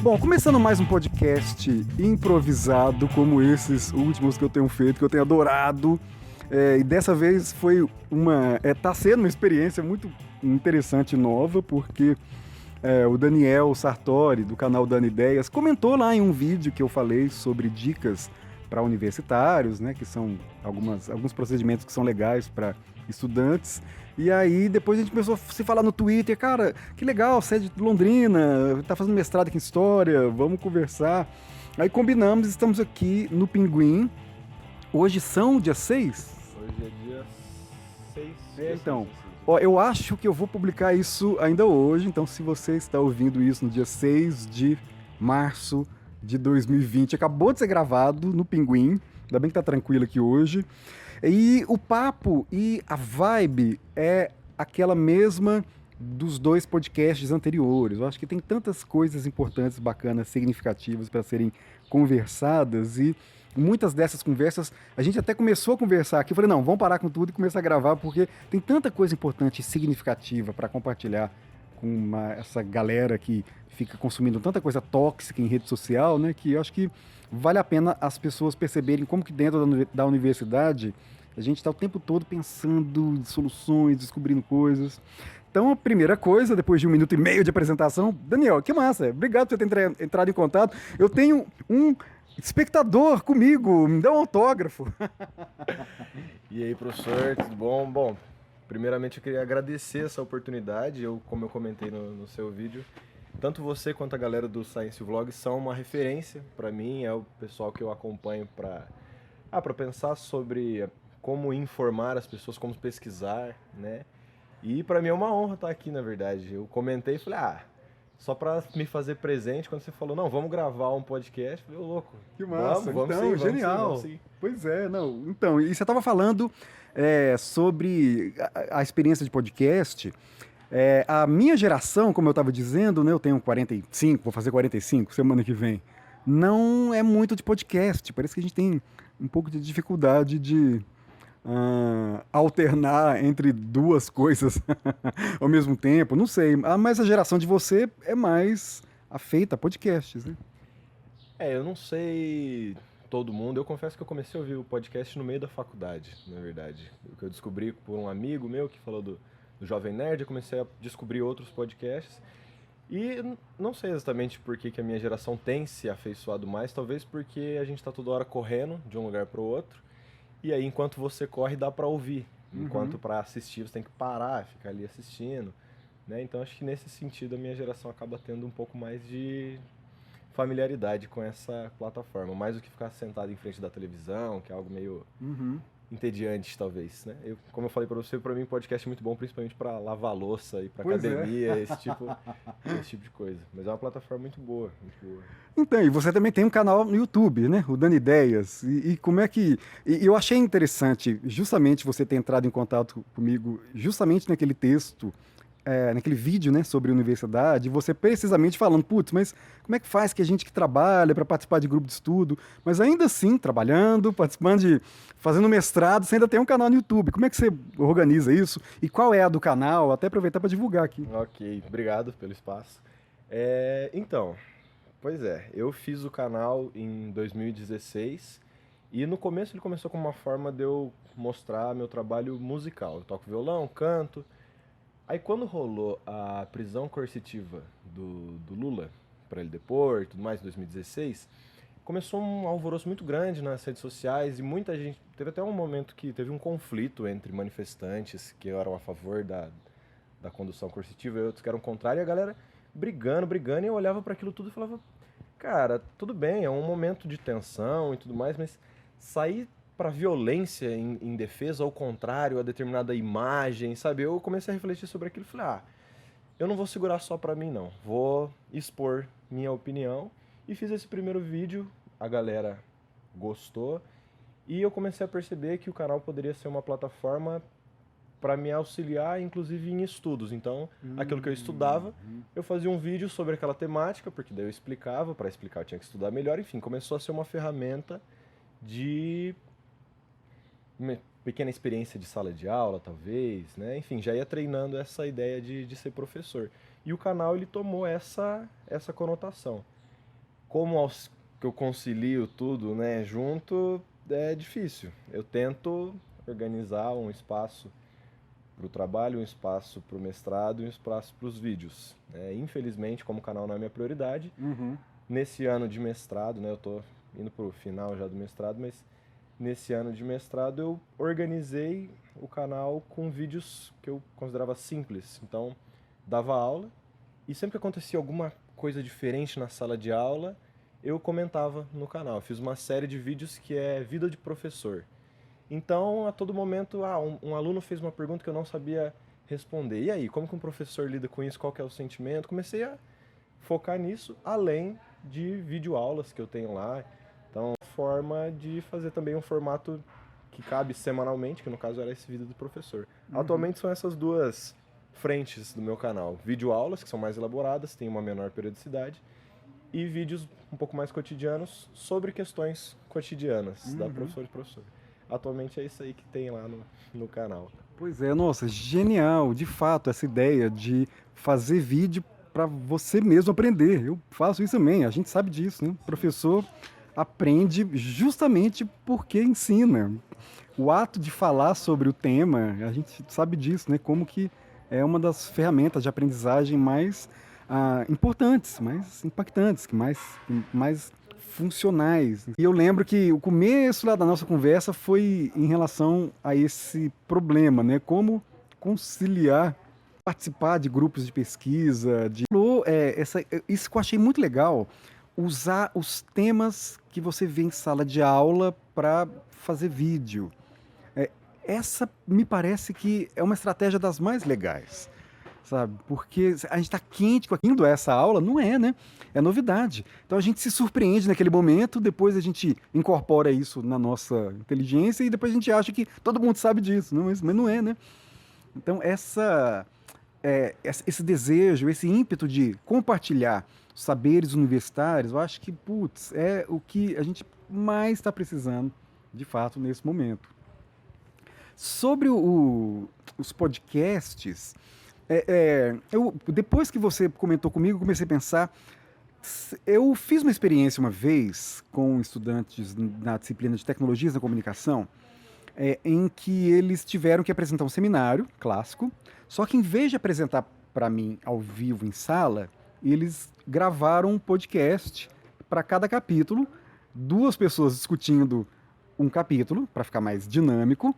Bom, começando mais um podcast improvisado, como esses últimos que eu tenho feito, que eu tenho adorado. E dessa vez tá sendo uma experiência muito interessante e nova, porque o Daniel Sartori, do canal Dani Ideias, comentou lá em um vídeo que eu falei sobre dicas para universitários, né, que são alguns procedimentos que são legais para estudantes. E aí depois a gente começou a se falar no Twitter, cara, que legal, você é de Londrina, tá fazendo mestrado aqui em História, vamos conversar. Aí combinamos, estamos aqui no Pinguim. Hoje são dia 6? Hoje é dia 6. Então, ó, eu acho que eu vou publicar isso ainda hoje, então se você está ouvindo isso no dia 6 de março de 2020, acabou de ser gravado no Pinguim, ainda bem que tá tranquilo aqui hoje. E o papo e a vibe é aquela mesma dos dois podcasts anteriores. Eu acho que tem tantas coisas importantes, bacanas, significativas para serem conversadas e muitas dessas conversas, a gente até começou a conversar aqui, eu falei, não, vamos parar com tudo e começar a gravar, porque tem tanta coisa importante e significativa para compartilhar com essa galera que fica consumindo tanta coisa tóxica em rede social, né, que eu acho que vale a pena as pessoas perceberem como que dentro da universidade a gente está o tempo todo pensando em soluções, descobrindo coisas. Então, a primeira coisa, depois de 1 minuto e meio de apresentação, Daniel, que massa, obrigado por você ter entrado em contato. Eu tenho um espectador comigo, me dá um autógrafo. E aí, professor, tudo bom? Bom, primeiramente eu queria agradecer essa oportunidade. Como eu comentei no seu vídeo, tanto você quanto a galera do Science Vlog são uma referência para mim, é o pessoal que eu acompanho para pensar sobre como informar as pessoas, como pesquisar, né? E para mim é uma honra estar aqui, na verdade. Eu comentei e falei, só para me fazer presente, quando você falou, não, vamos gravar um podcast, eu falei, ô louco. Que massa, vamos então, sim, genial. Vamos sim. Pois é, não. Então, e você estava falando sobre a experiência de podcast. A minha geração, como eu estava dizendo, né, eu tenho 45, vou fazer 45 semana que vem, não é muito de podcast. Parece que a gente tem um pouco de dificuldade de alternar entre duas coisas ao mesmo tempo. Não sei, mas a geração de você é mais afeita a podcasts, né? Eu não sei todo mundo. Eu confesso que eu comecei a ouvir o podcast no meio da faculdade, na verdade. O que eu descobri por um amigo meu que falou do Jovem Nerd, eu comecei a descobrir outros podcasts. E não sei exatamente por que a minha geração tem se afeiçoado mais, talvez porque a gente está toda hora correndo de um lugar para o outro. E aí, enquanto você corre, dá para ouvir. Enquanto para assistir, você tem que parar, ficar ali assistindo, né? Então, acho que nesse sentido, a minha geração acaba tendo um pouco mais de familiaridade com essa plataforma, mais do que ficar sentado em frente da televisão, que é algo meio entediante, talvez, né? Como eu falei para você, para mim podcast é muito bom, principalmente para lavar louça e para academia, esse tipo de coisa. Mas é uma plataforma muito boa, muito boa. Então, e você também tem um canal no YouTube, né? O Dani Ideias. E como é que... E eu achei interessante justamente você ter entrado em contato comigo justamente naquele texto, naquele vídeo, né, sobre universidade, você precisamente falando, putz, mas como é que faz que a gente que trabalha para participar de grupo de estudo, mas ainda assim, trabalhando, participando fazendo mestrado, você ainda tem um canal no YouTube. Como é que você organiza isso? E qual é a do canal? Até aproveitar para divulgar aqui. Ok, obrigado pelo espaço. Então, pois eu fiz o canal em 2016 e no começo ele começou como uma forma de eu mostrar meu trabalho musical. Eu toco violão, canto. Aí quando rolou a prisão coercitiva do Lula para ele depor e tudo mais, em 2016, começou um alvoroço muito grande nas redes sociais e muita gente... Teve até um momento que teve um conflito entre manifestantes que eram a favor da condução coercitiva e outros que eram contrários, e a galera brigando, e eu olhava para aquilo tudo e falava, cara, tudo bem, é um momento de tensão e tudo mais, mas sair para violência em defesa, ao contrário, a determinada imagem, sabe? Eu comecei a refletir sobre aquilo e falei, eu não vou segurar só para mim, não. Vou expor minha opinião. E fiz esse primeiro vídeo, a galera gostou, e eu comecei a perceber que o canal poderia ser uma plataforma para me auxiliar, inclusive em estudos. Então, aquilo que eu estudava, eu fazia um vídeo sobre aquela temática, porque daí eu explicava, para explicar eu tinha que estudar melhor, enfim, começou a ser uma ferramenta de uma pequena experiência de sala de aula, talvez, né? Enfim, já ia treinando essa ideia de ser professor. E o canal, ele tomou essa conotação. Que eu concilio tudo, né, junto, é difícil. Eu tento organizar um espaço para o trabalho, um espaço para o mestrado e um espaço para os vídeos. Infelizmente, como o canal não é minha prioridade, nesse ano de mestrado, né, eu estou indo para o final já do mestrado, mas nesse ano de mestrado eu organizei o canal com vídeos que eu considerava simples. Então, dava aula e sempre que acontecia alguma coisa diferente na sala de aula, eu comentava no canal. Eu fiz uma série de vídeos que é Vida de Professor. Então, a todo momento, um aluno fez uma pergunta que eu não sabia responder. E aí, como que um professor lida com isso? Qual que é o sentimento? Comecei a focar nisso, além de videoaulas que eu tenho lá. Então, forma de fazer também um formato que cabe semanalmente, que no caso era esse Vida do Professor. Atualmente são essas duas frentes do meu canal. Videoaulas, que são mais elaboradas, têm uma menor periodicidade, e vídeos um pouco mais cotidianos sobre questões cotidianas da professora e professor. Atualmente é isso aí que tem lá no canal. Pois é, nossa, genial, de fato, essa ideia de fazer vídeo para você mesmo aprender. Eu faço isso também, a gente sabe disso, né? O professor aprende justamente porque ensina. O ato de falar sobre o tema, a gente sabe disso, né? Como que é uma das ferramentas de aprendizagem mais importantes, mais impactantes, mais funcionais. E eu lembro que o começo lá da nossa conversa foi em relação a esse problema, né? Como conciliar, participar de grupos de pesquisa, isso que eu achei muito legal, usar os temas que você vê em sala de aula para fazer vídeo. Essa me parece que é uma estratégia das mais legais, sabe? Porque a gente está quente com aquilo, essa aula, não é, né? É novidade. Então a gente se surpreende naquele momento, depois a gente incorpora isso na nossa inteligência e depois a gente acha que todo mundo sabe disso, não, mas não é, né? Então esse desejo, esse ímpeto de compartilhar saberes universitários, eu acho que, putz, é o que a gente mais está precisando, de fato, nesse momento. Sobre os podcasts, depois que você comentou comigo, eu comecei a pensar. Eu fiz uma experiência uma vez com estudantes na disciplina de Tecnologias da Comunicação, em que eles tiveram que apresentar um seminário clássico, só que em vez de apresentar para mim ao vivo em sala, eles gravaram um podcast para cada capítulo, duas pessoas discutindo um capítulo, para ficar mais dinâmico.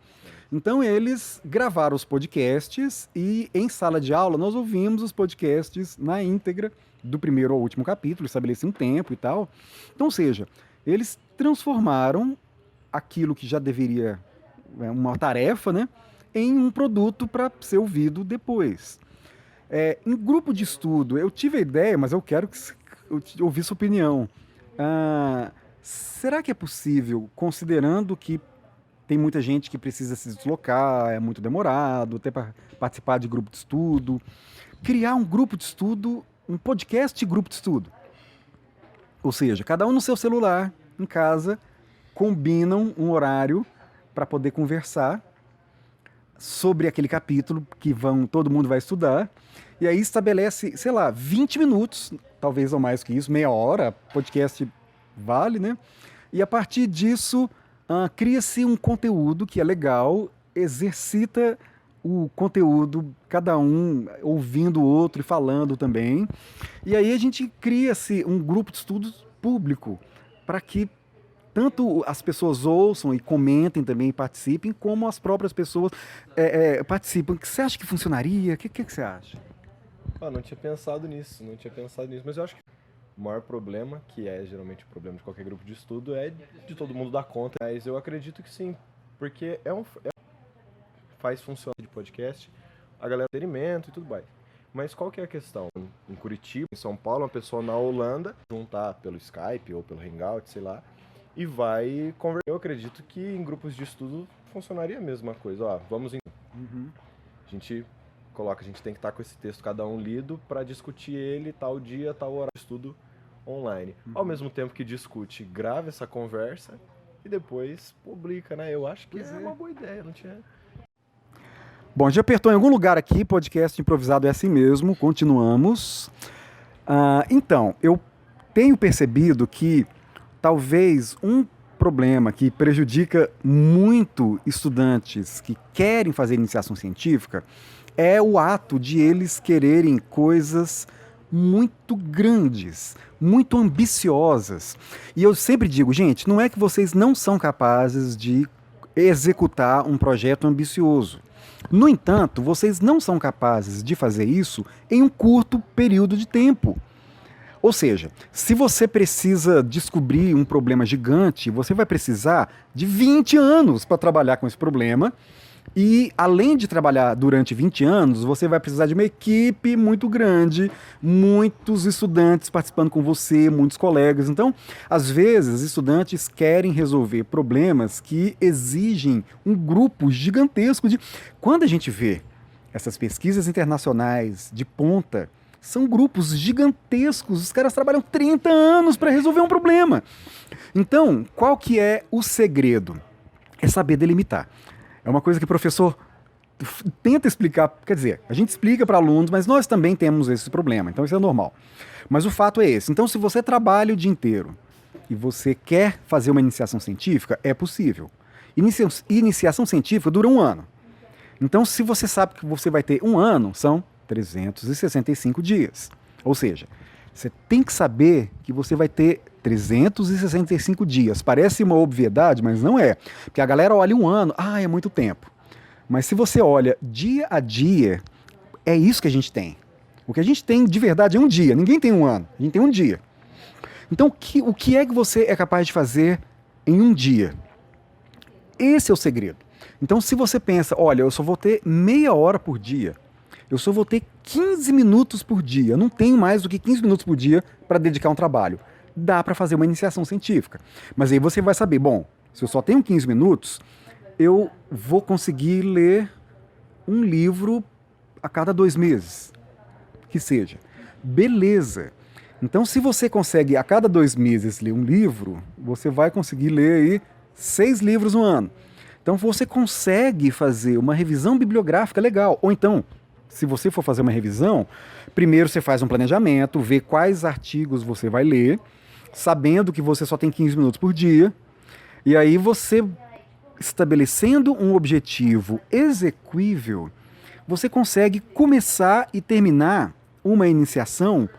Então eles gravaram os podcasts e em sala de aula nós ouvimos os podcasts na íntegra, do primeiro ao último capítulo, estabeleci um tempo e tal. Então, ou seja, eles transformaram aquilo que já deveria, uma tarefa, né, em um produto para ser ouvido depois. Em grupo de estudo, eu tive a ideia, mas eu quero eu ouvir sua opinião. Será que é possível, considerando que tem muita gente que precisa se deslocar, é muito demorado, até para participar de grupo de estudo, criar um grupo de estudo, um podcast grupo de estudo? Ou seja, cada um no seu celular, em casa, combinam um horário para poder conversar sobre aquele capítulo que todo mundo vai estudar, e aí estabelece, sei lá, 20 minutos, talvez ou mais que isso, meia hora, podcast vale, né? E a partir disso, cria-se um conteúdo que é legal, exercita o conteúdo, cada um ouvindo o outro e falando também. E aí a gente cria-se um grupo de estudos público, para que tanto as pessoas ouçam e comentem também e participem, como as próprias pessoas participam. Você acha que funcionaria? O que você acha? Não tinha pensado nisso, mas eu acho que o maior problema, que é geralmente o problema de qualquer grupo de estudo, é de todo mundo dar conta. Mas eu acredito que sim, porque faz funcionar de podcast, a galera tem entretenimento e tudo mais. Mas qual que é a questão? Em Curitiba, em São Paulo, uma pessoa na Holanda, juntar pelo Skype ou pelo Hangout, sei lá, e vai conversar. Eu acredito que em grupos de estudo funcionaria a mesma coisa. Vamos em... A gente tem que estar com esse texto cada um lido para discutir ele tal dia, tal horário de estudo online. Ao mesmo tempo que discute, grava essa conversa e depois publica, né? Eu acho que é uma boa ideia, não tinha... Bom, já apertou em algum lugar aqui, podcast improvisado é assim mesmo, continuamos. Então, eu tenho percebido que talvez um problema que prejudica muito estudantes que querem fazer iniciação científica é o ato de eles quererem coisas muito grandes, muito ambiciosas. E eu sempre digo, gente, não é que vocês não são capazes de executar um projeto ambicioso. No entanto, vocês não são capazes de fazer isso em um curto período de tempo. Ou seja, se você precisa descobrir um problema gigante, você vai precisar de 20 anos para trabalhar com esse problema. E além de trabalhar durante 20 anos, você vai precisar de uma equipe muito grande, muitos estudantes participando com você, muitos colegas. Então, às vezes, estudantes querem resolver problemas que exigem um grupo gigantesco de... Quando a gente vê essas pesquisas internacionais de ponta, são grupos gigantescos, os caras trabalham 30 anos para resolver um problema. Então, qual que é o segredo? É saber delimitar. É uma coisa que o professor tenta explicar, quer dizer, a gente explica para alunos, mas nós também temos esse problema, então isso é normal. Mas o fato é esse. Então, se você trabalha o dia inteiro e você quer fazer uma iniciação científica, é possível. Iniciação científica dura 1 ano. Então, se você sabe que você vai ter 1 ano, são 365 dias. Ou seja, você tem que saber que você vai ter 365 dias. Parece uma obviedade, mas não é. Porque a galera olha 1 ano, é muito tempo. Mas se você olha dia a dia, é isso que a gente tem. O que a gente tem de verdade é um dia. Ninguém tem 1 ano, a gente tem um dia. Então, o que é que você é capaz de fazer em um dia? Esse é o segredo. Então, se você pensa, olha, eu só vou ter meia hora por dia, eu só vou ter 15 minutos por dia, eu não tenho mais do que 15 minutos por dia para dedicar a um trabalho. Dá para fazer uma iniciação científica. Mas aí você vai saber, bom, se eu só tenho 15 minutos, eu vou conseguir ler um livro a cada 2 meses, que seja. Beleza. Então, se você consegue a cada 2 meses ler um livro, você vai conseguir ler aí 6 livros no ano. Então, você consegue fazer uma revisão bibliográfica legal. Ou então, se você for fazer uma revisão, primeiro você faz um planejamento, vê quais artigos você vai ler, sabendo que você só tem 15 minutos por dia, e aí você, estabelecendo um objetivo exequível, você consegue começar e terminar uma iniciação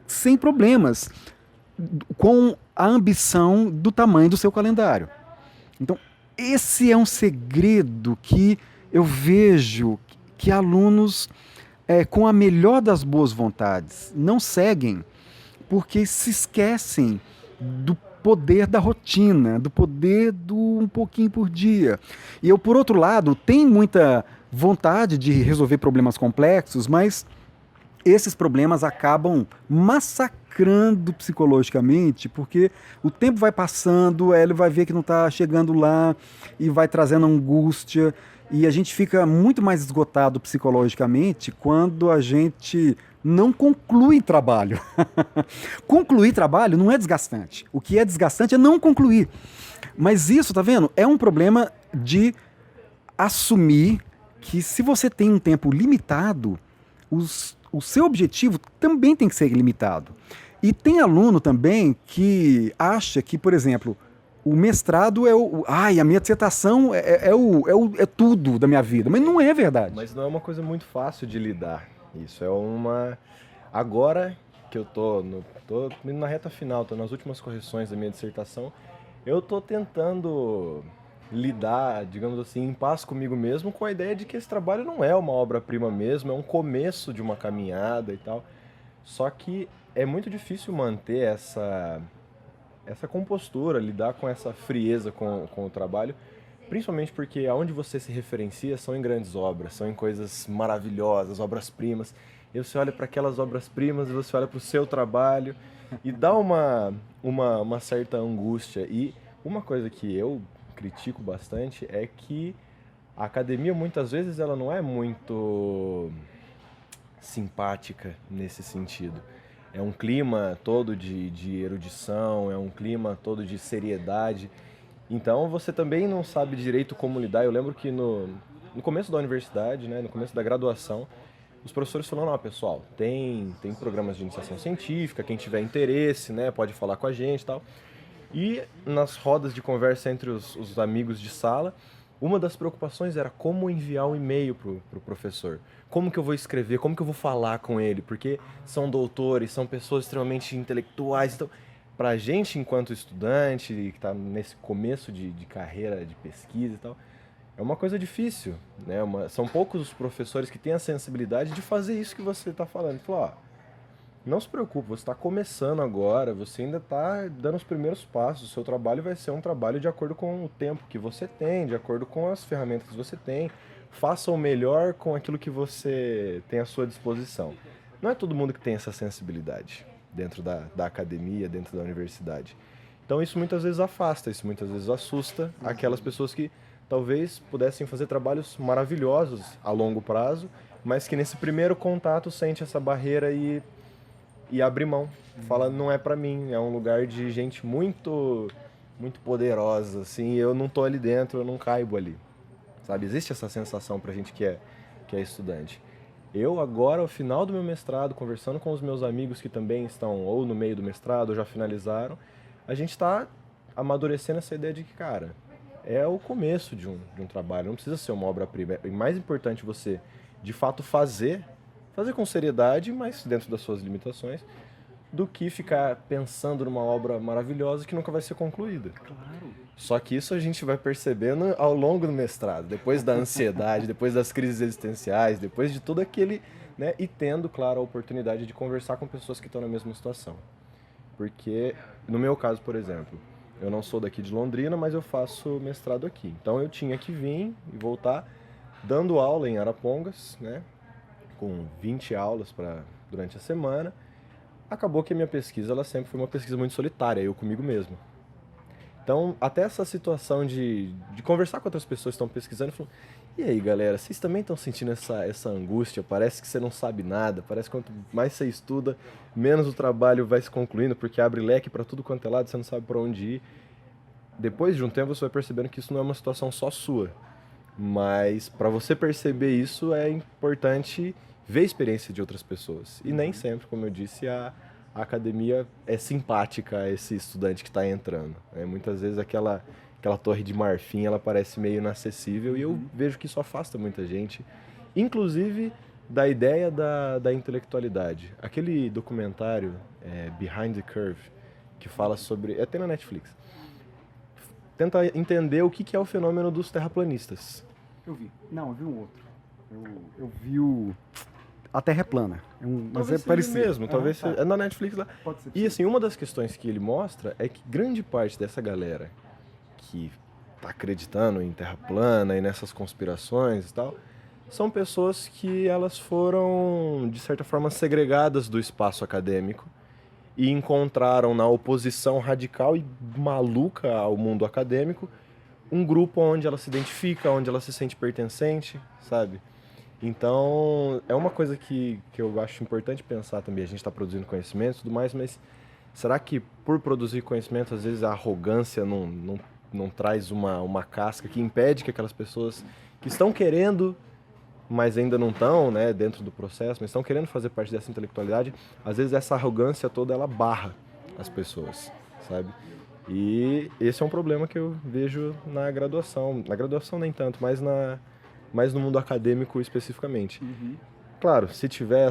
sem problemas, com a ambição do tamanho do seu calendário. Então, esse é um segredo que eu vejo que alunos, com a melhor das boas vontades, não seguem porque se esquecem do poder da rotina, do poder do um pouquinho por dia. E eu, por outro lado, tenho muita vontade de resolver problemas complexos, mas esses problemas acabam massacrando psicologicamente, porque o tempo vai passando, ele vai ver que não está chegando lá e vai trazendo angústia. E a gente fica muito mais esgotado psicologicamente quando a gente não conclui trabalho. Concluir trabalho não é desgastante. O que é desgastante é não concluir. Mas isso, tá vendo? É um problema de assumir que se você tem um tempo limitado, o seu objetivo também tem que ser limitado. E tem aluno também que acha que, por exemplo, o mestrado é a minha dissertação é tudo da minha vida. Mas não é verdade. Mas não é uma coisa muito fácil de lidar. Isso é uma... Agora que eu tô indo na reta final, tô nas últimas correções da minha dissertação, eu tô tentando lidar, digamos assim, em paz comigo mesmo, com a ideia de que esse trabalho não é uma obra-prima mesmo, é um começo de uma caminhada e tal. Só que é muito difícil manter essa compostura, lidar com essa frieza com o trabalho, principalmente porque aonde você se referencia são em grandes obras, são em coisas maravilhosas, obras-primas. E você olha para aquelas obras-primas e você olha para o seu trabalho e dá uma certa angústia. E uma coisa que eu critico bastante é que a academia muitas vezes ela não é muito simpática nesse sentido. É um clima todo de erudição, é um clima todo de seriedade. Então você também não sabe direito como lidar. Eu lembro que no começo da universidade, né, no começo da graduação, os professores falando, ó, pessoal, tem programas de iniciação científica, quem tiver interesse, né, pode falar com a gente e tal. E nas rodas de conversa entre os amigos de sala, uma das preocupações era como enviar um e-mail pro professor. Como que eu vou escrever, como que eu vou falar com ele, porque são doutores, são pessoas extremamente intelectuais, então pra gente enquanto estudante, que está nesse começo de carreira de pesquisa e tal, é uma coisa difícil, né? São poucos os professores que têm a sensibilidade de fazer isso que você está falando. Falar, ó, não se preocupe, você está começando agora, você ainda está dando os primeiros passos, o seu trabalho vai ser um trabalho de acordo com o tempo que você tem, de acordo com as ferramentas que você tem, faça o melhor com aquilo que você tem à sua disposição. Não é todo mundo que tem essa sensibilidade dentro da academia, dentro da universidade. Então isso muitas vezes afasta, isso muitas vezes assusta aquelas pessoas que talvez pudessem fazer trabalhos maravilhosos a longo prazo, mas que nesse primeiro contato sente essa barreira e abre mão. Fala, não é pra mim, é um lugar de gente muito poderosa, assim, eu não tô ali dentro, eu não caibo ali. Sabe, existe essa sensação pra gente que é estudante. Eu agora, ao final do meu mestrado, conversando com os meus amigos que também estão ou no meio do mestrado ou já finalizaram, a gente está amadurecendo essa ideia de que, cara, é o começo de um trabalho, não precisa ser uma obra-prima. É mais importante você, de fato, fazer com seriedade, mas dentro das suas limitações, do que ficar pensando numa obra maravilhosa que nunca vai ser concluída. Claro. Só que isso a gente vai percebendo ao longo do mestrado, depois da ansiedade, depois das crises existenciais, depois de tudo aquele, né, e tendo, claro, a oportunidade de conversar com pessoas que estão na mesma situação. Porque, no meu caso, por exemplo, eu não sou daqui de Londrina, mas eu faço mestrado aqui. Então eu tinha que vir e voltar dando aula em Arapongas, né, com 20 aulas durante a semana. Acabou que a minha pesquisa ela sempre foi uma pesquisa muito solitária, eu comigo mesmo. Então, até essa situação de conversar com outras pessoas que estão pesquisando, falando, e aí, galera, vocês também estão sentindo essa angústia? Parece que você não sabe nada, parece que quanto mais você estuda, menos o trabalho vai se concluindo, porque abre leque para tudo quanto é lado, você não sabe para onde ir. Depois de um tempo, você vai percebendo que isso não é uma situação só sua. Mas, para você perceber isso, é importante ver a experiência de outras pessoas. E nem sempre, como eu disse, a academia é simpática a esse estudante que está entrando. Muitas vezes aquela torre de marfim ela parece meio inacessível e eu vejo que isso afasta muita gente, inclusive da ideia da intelectualidade. Aquele documentário Behind the Curve, que fala sobre... até na Netflix. Tenta entender o que é o fenômeno dos terraplanistas. Eu vi. Não, eu vi um outro. Eu vi o... A Terra é plana. Mas é parecido. Mesmo, talvez seja. É na Netflix lá. Pode ser. E assim, uma das questões que ele mostra é que grande parte dessa galera que tá acreditando em Terra plana e nessas conspirações e tal, são pessoas que elas foram, de certa forma, segregadas do espaço acadêmico e encontraram na oposição radical e maluca ao mundo acadêmico um grupo onde ela se identifica, onde ela se sente pertencente, sabe? Então, é uma coisa que eu acho importante pensar também. A gente está produzindo conhecimento e tudo mais, mas será que por produzir conhecimento, às vezes a arrogância não traz uma casca que impede que aquelas pessoas que estão querendo, mas ainda não estão, né, dentro do processo, mas estão querendo fazer parte dessa intelectualidade, às vezes essa arrogância toda, ela barra as pessoas, sabe? E esse é um problema que eu vejo na graduação. Na graduação nem tanto, mas no mundo acadêmico especificamente. Claro, se tiver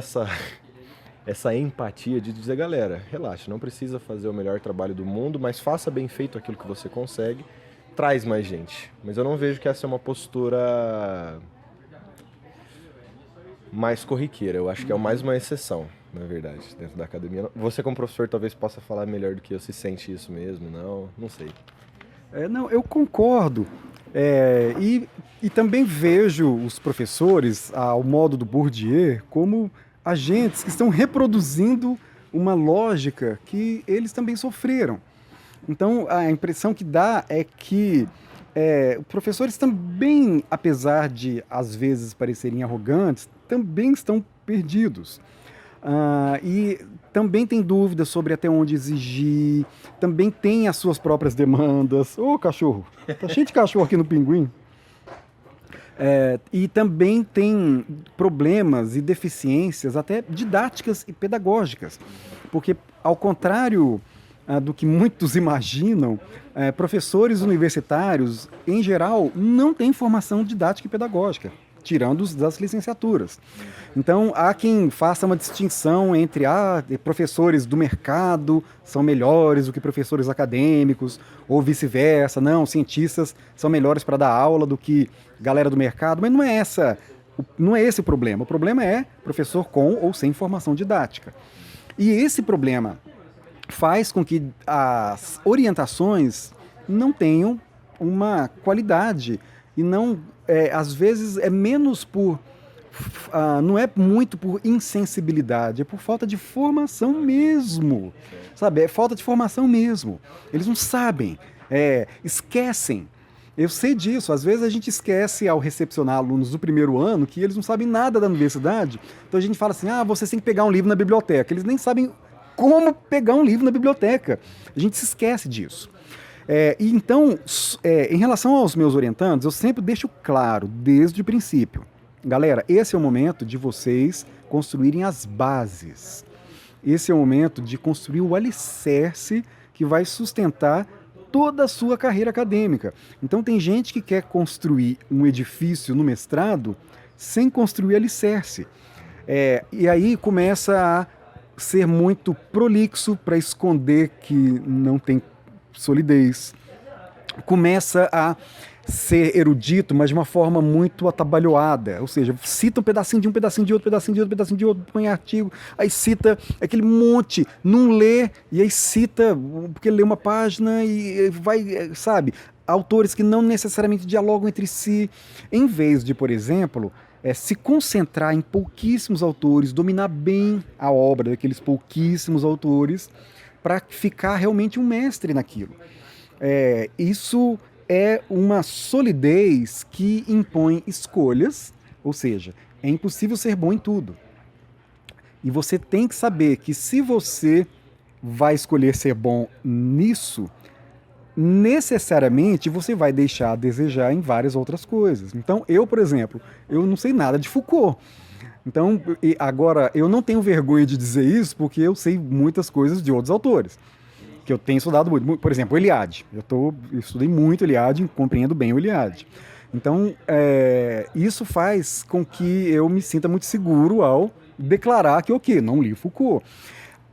essa empatia de dizer, galera, relaxa, não precisa fazer o melhor trabalho do mundo, mas faça bem feito aquilo que você consegue, traz mais gente. Mas eu não vejo que essa é uma postura mais corriqueira, eu acho que é mais uma exceção, na verdade, dentro da academia. Você como professor talvez possa falar melhor do que eu, se sente isso mesmo, não sei. Não, eu concordo. E também vejo os professores, ao modo do Bourdieu, como agentes que estão reproduzindo uma lógica que eles também sofreram. Então, a impressão que dá é que os professores também, apesar de, às vezes, parecerem arrogantes, também estão perdidos. E também tem dúvidas sobre até onde exigir, também tem as suas próprias demandas. Ô, cachorro! Tá cheio de cachorro aqui no Pinguim. E também tem problemas e deficiências até didáticas e pedagógicas, porque ao contrário do que muitos imaginam, professores universitários, em geral, não têm formação didática e pedagógica, tirando os das licenciaturas. Então, há quem faça uma distinção entre professores do mercado são melhores do que professores acadêmicos, ou vice-versa. Não, cientistas são melhores para dar aula do que galera do mercado, mas não é esse o problema. O problema é professor com ou sem formação didática. E esse problema faz com que as orientações não tenham uma qualidade e não, às vezes é menos por não é muito por insensibilidade, é por falta de formação mesmo, sabe? É falta de formação mesmo. Eles não sabem, esquecem. Eu sei disso, às vezes a gente esquece ao recepcionar alunos do primeiro ano que eles não sabem nada da universidade, então a gente fala assim, você tem que pegar um livro na biblioteca. Eles nem sabem como pegar um livro na biblioteca. A gente se esquece disso. E então, em relação aos meus orientandos, eu sempre deixo claro, desde o princípio, galera, esse é o momento de vocês construírem as bases. Esse é o momento de construir o alicerce que vai sustentar toda a sua carreira acadêmica. Então tem gente que quer construir um edifício no mestrado sem construir alicerce. E aí começa a ser muito prolixo para esconder que não tem solidez. Começa a ser erudito, mas de uma forma muito atabalhoada, ou seja, cita um pedacinho de um, pedacinho de outro, pedacinho de outro, pedacinho de outro, põe artigo, aí cita aquele monte, não lê, e aí cita, porque lê uma página e vai, sabe, autores que não necessariamente dialogam entre si, em vez de, por exemplo, se concentrar em pouquíssimos autores, dominar bem a obra daqueles pouquíssimos autores, para ficar realmente um mestre naquilo. Isso é uma solidez que impõe escolhas, ou seja, é impossível ser bom em tudo. E você tem que saber que se você vai escolher ser bom nisso, necessariamente você vai deixar a desejar em várias outras coisas. Então, eu, por exemplo, eu não sei nada de Foucault. Então, agora, eu não tenho vergonha de dizer isso porque eu sei muitas coisas de outros autores, que eu tenho estudado muito. Por exemplo, o Eliade. Eu estudei muito o Eliade e compreendo bem o Eliade. Então, isso faz com que eu me sinta muito seguro ao declarar que, não li Foucault.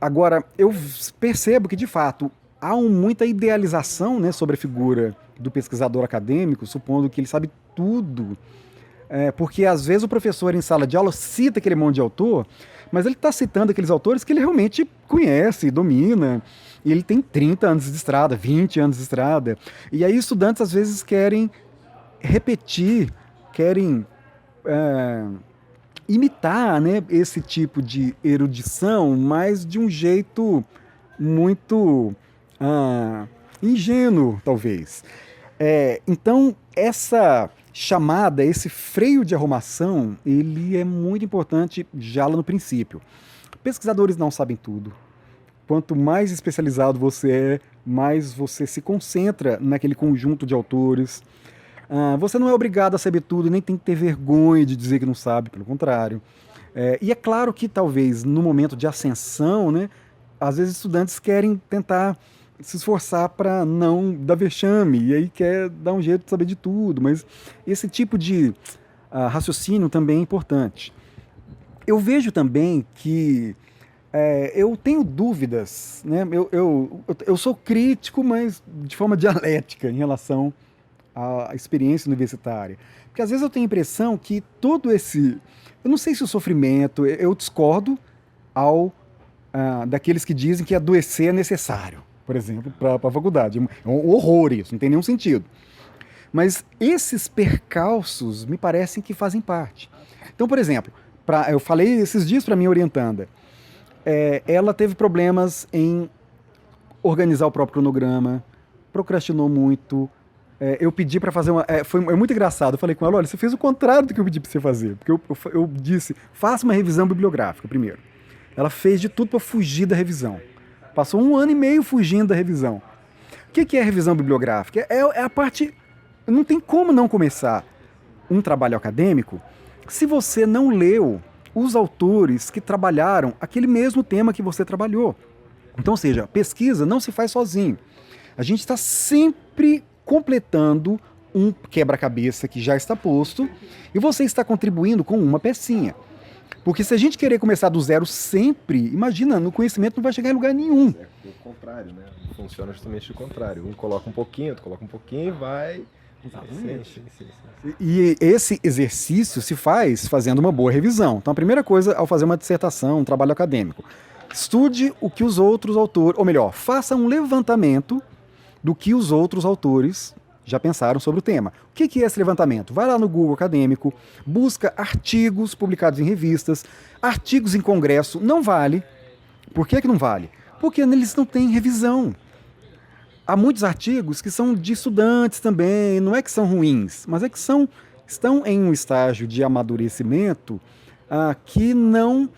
Agora, eu percebo que, de fato, há muita idealização, né, sobre a figura do pesquisador acadêmico, supondo que ele sabe tudo. Porque, às vezes, o professor em sala de aula cita aquele monte de autor, mas ele está citando aqueles autores que ele realmente conhece, domina, e ele tem 30 anos de estrada, 20 anos de estrada. E aí estudantes, às vezes, querem repetir, querem imitar, né, esse tipo de erudição, mas de um jeito muito ingênuo, talvez. Então, essa chamada, esse freio de arrumação, ele é muito importante já lá no princípio. Pesquisadores não sabem tudo. Quanto mais especializado você é, mais você se concentra naquele conjunto de autores. Você não é obrigado a saber tudo, nem tem que ter vergonha de dizer que não sabe, pelo contrário. E é claro que talvez no momento de ascensão, né, às vezes estudantes querem tentar se esforçar para não dar vexame, e aí quer dar um jeito de saber de tudo, mas esse tipo de raciocínio também é importante. Eu vejo também que eu tenho dúvidas, né? Eu sou crítico, mas de forma dialética em relação à experiência universitária. Porque às vezes eu tenho a impressão que todo esse... Eu não sei se o sofrimento... Eu discordo daqueles que dizem que adoecer é necessário, por exemplo, para a faculdade. É um horror isso, não tem nenhum sentido. Mas esses percalços me parecem que fazem parte. Então, por exemplo, eu falei esses dias para minha orientanda, ela teve problemas em organizar o próprio cronograma, procrastinou muito. Eu pedi para fazer foi muito engraçado. Eu falei com ela, olha, você fez o contrário do que eu pedi para você fazer. Porque eu disse, faça uma revisão bibliográfica primeiro. Ela fez de tudo para fugir da revisão. Passou 1 ano e meio fugindo da revisão. O que é revisão bibliográfica? É a parte... Não tem como não começar. um trabalho acadêmico se você não leu os autores que trabalharam aquele mesmo tema que você trabalhou. Então, ou seja, pesquisa não se faz sozinho. A gente está sempre completando um quebra-cabeça que já está posto e você está contribuindo com uma pecinha. Porque se a gente querer começar do zero sempre, imagina, no conhecimento não vai chegar em lugar nenhum. É o contrário, né? Funciona justamente o contrário. Um coloca um pouquinho, outro coloca um pouquinho e vai... Exatamente. Sim. E esse exercício se faz fazendo uma boa revisão. Então, a primeira coisa, ao fazer uma dissertação, um trabalho acadêmico, estude o que os outros autores, ou melhor, faça um levantamento do que os outros autores já pensaram sobre o tema. O que é esse levantamento? Vai lá no Google Acadêmico, busca artigos publicados em revistas, artigos em congresso. Não vale. Por que não vale? Porque eles não têm revisão. Há muitos artigos que são de estudantes também, não é que são ruins, mas é que estão em um estágio de amadurecimento que não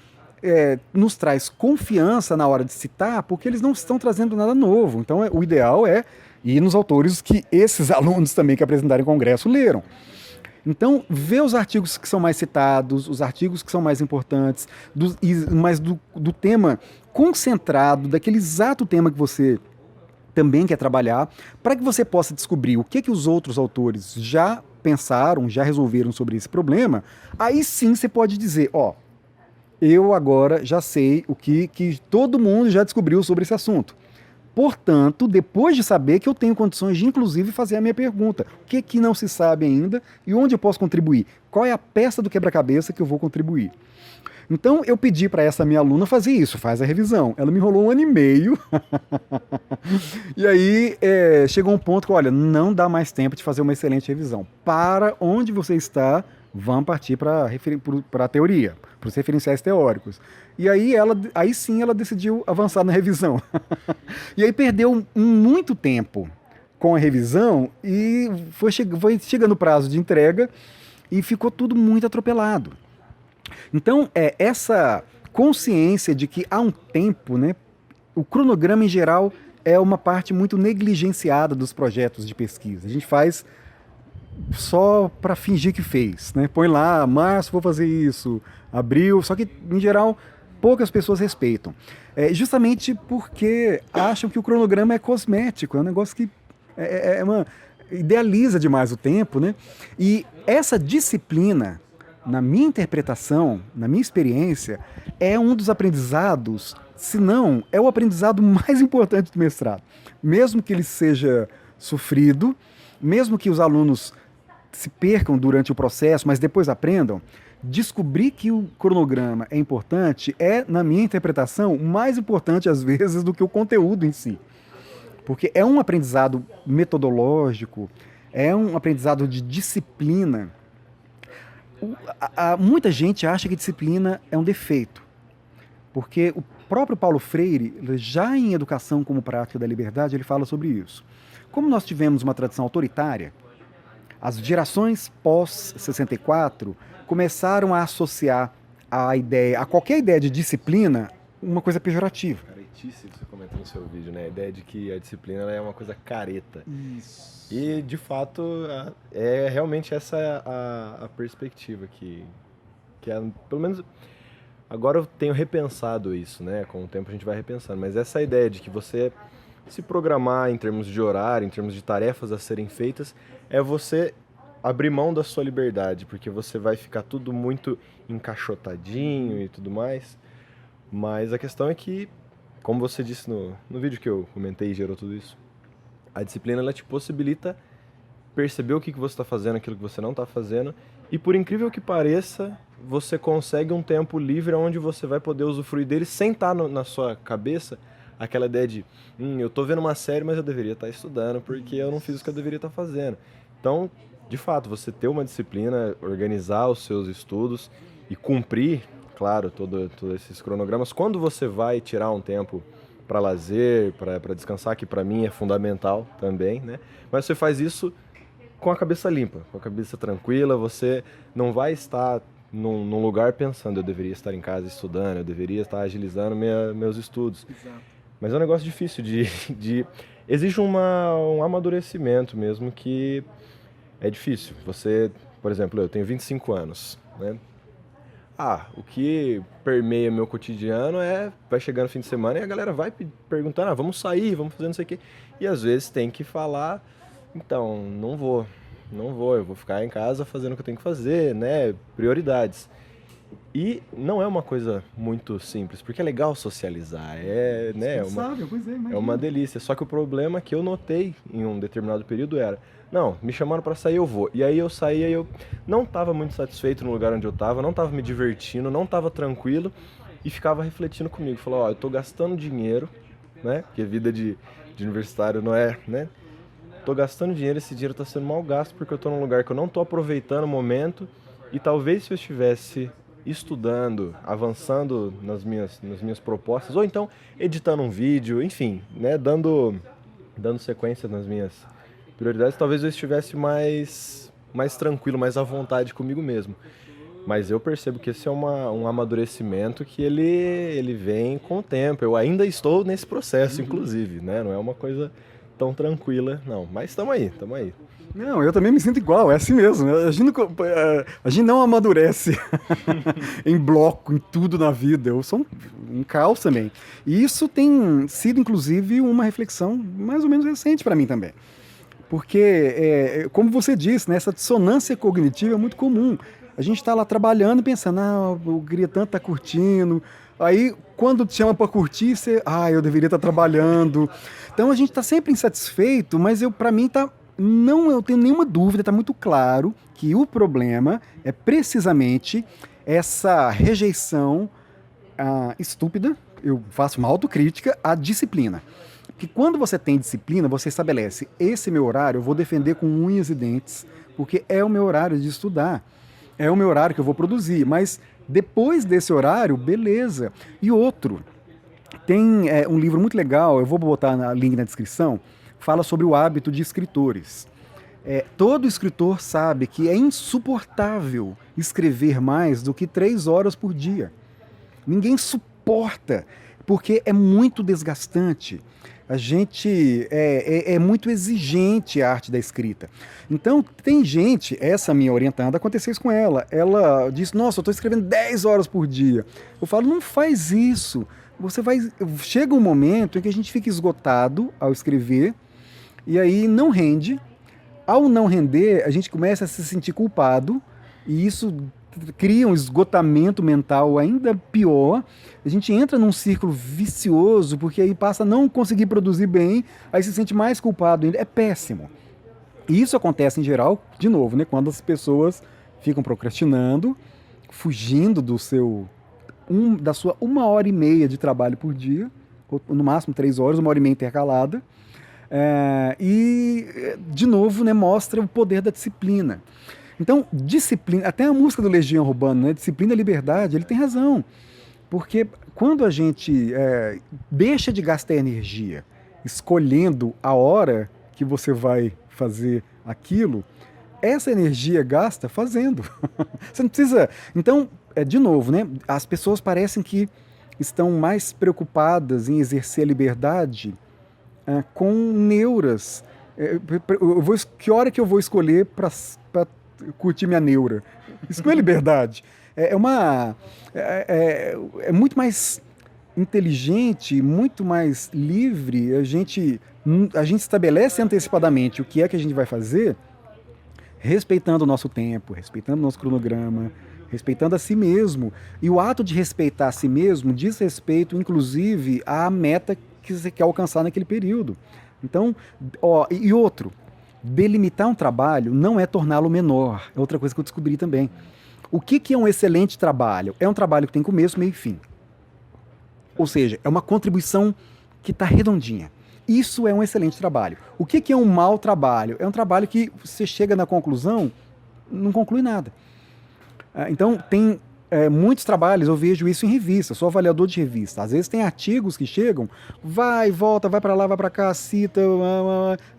nos traz confiança na hora de citar, porque eles não estão trazendo nada novo. Então, o ideal é ir nos autores que esses alunos também que apresentaram em congresso leram. Então, vê os artigos que são mais citados, os artigos que são mais importantes, mas do tema concentrado, daquele exato tema que você também quer trabalhar, para que você possa descobrir o que os outros autores já pensaram, já resolveram sobre esse problema. Aí sim você pode dizer, eu agora já sei o que todo mundo já descobriu sobre esse assunto. Portanto, depois de saber que eu tenho condições de, inclusive, fazer a minha pergunta. O que não se sabe ainda e onde eu posso contribuir? Qual é a peça do quebra-cabeça que eu vou contribuir? Então, eu pedi para essa minha aluna fazer isso, faz a revisão. Ela me enrolou 1 ano e meio. E aí, chegou um ponto que, olha, não dá mais tempo de fazer uma excelente revisão. Para onde você está, vamos partir para a teoria, para os referenciais teóricos. E aí, aí sim ela decidiu avançar na revisão. E aí perdeu muito tempo com a revisão e foi chegando o prazo de entrega e ficou tudo muito atropelado. Então, essa consciência de que há um tempo, né, o cronograma em geral é uma parte muito negligenciada dos projetos de pesquisa. A gente faz só para fingir que fez, né? Põe lá, março vou fazer isso, abril, só que em geral poucas pessoas respeitam. Justamente porque acham que o cronograma é cosmético, é um negócio que idealiza demais o tempo, né? E essa disciplina, na minha interpretação, na minha experiência, é um dos aprendizados, se não, é o aprendizado mais importante do mestrado. Mesmo que ele seja sofrido, mesmo que os alunos se percam durante o processo, mas depois aprendam, descobrir que o cronograma é importante é, na minha interpretação, mais importante às vezes do que o conteúdo em si. Porque é um aprendizado metodológico, é um aprendizado de disciplina. Muita gente acha que disciplina é um defeito, porque o próprio Paulo Freire, já em Educação como Prática da Liberdade, ele fala sobre isso. Como nós tivemos uma tradição autoritária, as gerações pós-64 começaram a associar a qualquer ideia de disciplina uma coisa pejorativa. Caretice, você comentou no seu vídeo, né? A ideia de que a disciplina é uma coisa careta. Isso. E, de fato, é realmente essa a perspectiva que pelo menos, agora eu tenho repensado isso, né? Com o tempo a gente vai repensando, mas essa ideia de que você se programar em termos de horário, em termos de tarefas a serem feitas, é você abrir mão da sua liberdade, porque você vai ficar tudo muito encaixotadinho e tudo mais. Mas a questão é que, como você disse no vídeo que eu comentei e gerou tudo isso, a disciplina ela te possibilita perceber o que você está fazendo, aquilo que você não está fazendo, e por incrível que pareça, você consegue um tempo livre onde você vai poder usufruir dele sem estar na sua cabeça aquela ideia de eu tô vendo uma série, mas eu deveria estar estudando porque eu não fiz o que eu deveria estar fazendo. Então, de fato, você ter uma disciplina, organizar os seus estudos e cumprir, claro, todos esses cronogramas. Quando você vai tirar um tempo para lazer, para descansar, que para mim é fundamental também, né? Mas você faz isso com a cabeça limpa, com a cabeça tranquila, você não vai estar num lugar pensando, eu deveria estar em casa estudando, eu deveria estar agilizando meus estudos. Exato. Mas é um negócio difícil exige um amadurecimento mesmo que é difícil. Você por exemplo, eu tenho 25 anos, né? O que permeia meu cotidiano vai chegando no fim de semana e a galera vai perguntando, vamos sair, vamos fazer não sei o quê. E às vezes tem que falar, então, não vou, eu vou ficar em casa fazendo o que eu tenho que fazer, né? Prioridades. E não é uma coisa muito simples, porque é legal socializar, né, é uma delícia. Só que o problema que eu notei em um determinado período era, não, me chamaram pra sair, eu vou. E aí eu saía e eu não estava muito satisfeito no lugar onde eu estava, não estava me divertindo, não estava tranquilo e ficava refletindo comigo. Falou, eu tô gastando dinheiro, né, porque vida de universitário não é, né? Tô gastando dinheiro, esse dinheiro tá sendo mal gasto porque eu tô num lugar que eu não tô aproveitando o momento e talvez se eu estivesse estudando, avançando nas minhas propostas, ou então editando um vídeo, enfim, né, dando sequência nas minhas prioridades, talvez eu estivesse mais tranquilo, mais à vontade comigo mesmo. Mas eu percebo que esse é um amadurecimento que ele vem com o tempo. Eu ainda estou nesse processo, inclusive, né? Não é uma coisa tão tranquila, não. Mas estamos aí, estamos aí. Não, eu também me sinto igual, é assim mesmo. A gente não amadurece em bloco, em tudo na vida. Eu sou um caos também. E isso tem sido, inclusive, uma reflexão mais ou menos recente para mim também. Porque, como você disse, né, essa dissonância cognitiva é muito comum. A gente está lá trabalhando e pensando, o Griatan tá curtindo. Aí, quando te chama para curtir, você, eu deveria estar trabalhando. Então, a gente está sempre insatisfeito, mas para mim eu tenho nenhuma dúvida, está muito claro que o problema é precisamente essa rejeição estúpida, eu faço uma autocrítica, à disciplina. Porque quando você tem disciplina, você estabelece, esse meu horário eu vou defender com unhas e dentes, porque é o meu horário de estudar, é o meu horário que eu vou produzir, mas depois desse horário, beleza. E outro, tem um livro muito legal, eu vou botar link na descrição, fala sobre o hábito de escritores. Todo escritor sabe que é insuportável escrever mais do que 3 horas por dia. Ninguém suporta, porque é muito desgastante. A gente é muito exigente a arte da escrita. Então, tem gente, essa minha orientada, aconteceu isso com ela. Ela disse, nossa, eu estou escrevendo 10 horas por dia. Eu falo, não faz isso. Chega um momento em que a gente fica esgotado ao escrever, e aí não rende. Ao não render, a gente começa a se sentir culpado, e isso cria um esgotamento mental ainda pior. A gente entra num círculo vicioso, porque aí passa a não conseguir produzir bem, aí se sente mais culpado ainda. É péssimo. E isso acontece em geral, de novo, né, quando as pessoas ficam procrastinando, fugindo da sua 1h30 de trabalho por dia, ou no máximo 3 horas, 1h30 intercalada. E, de novo, né, mostra o poder da disciplina. Então, disciplina, até a música do Legião Urbana, né, disciplina e liberdade, ele tem razão. Porque quando a gente deixa de gastar energia escolhendo a hora que você vai fazer aquilo, essa energia gasta fazendo. Você não precisa... Então, de novo, né, as pessoas parecem que estão mais preocupadas em exercer a liberdade com neuras. Que hora que eu vou escolher para curtir minha neura? Isso não é liberdade. É muito mais inteligente, muito mais livre. A gente estabelece antecipadamente o que é que a gente vai fazer, respeitando o nosso tempo, respeitando o nosso cronograma, respeitando a si mesmo. E o ato de respeitar a si mesmo diz respeito, inclusive, à meta que você quer alcançar naquele período. Então, e outro, delimitar um trabalho não é torná-lo menor. É outra coisa que eu descobri também. O que é um excelente trabalho? É um trabalho que tem começo, meio e fim. Ou seja, é uma contribuição que está redondinha. Isso é um excelente trabalho. O que é um mau trabalho? É um trabalho que você chega na conclusão, não conclui nada. Então, tem muitos trabalhos, eu vejo isso em revista, sou avaliador de revista. Às vezes tem artigos que chegam, vai, volta, vai para lá, vai para cá, cita,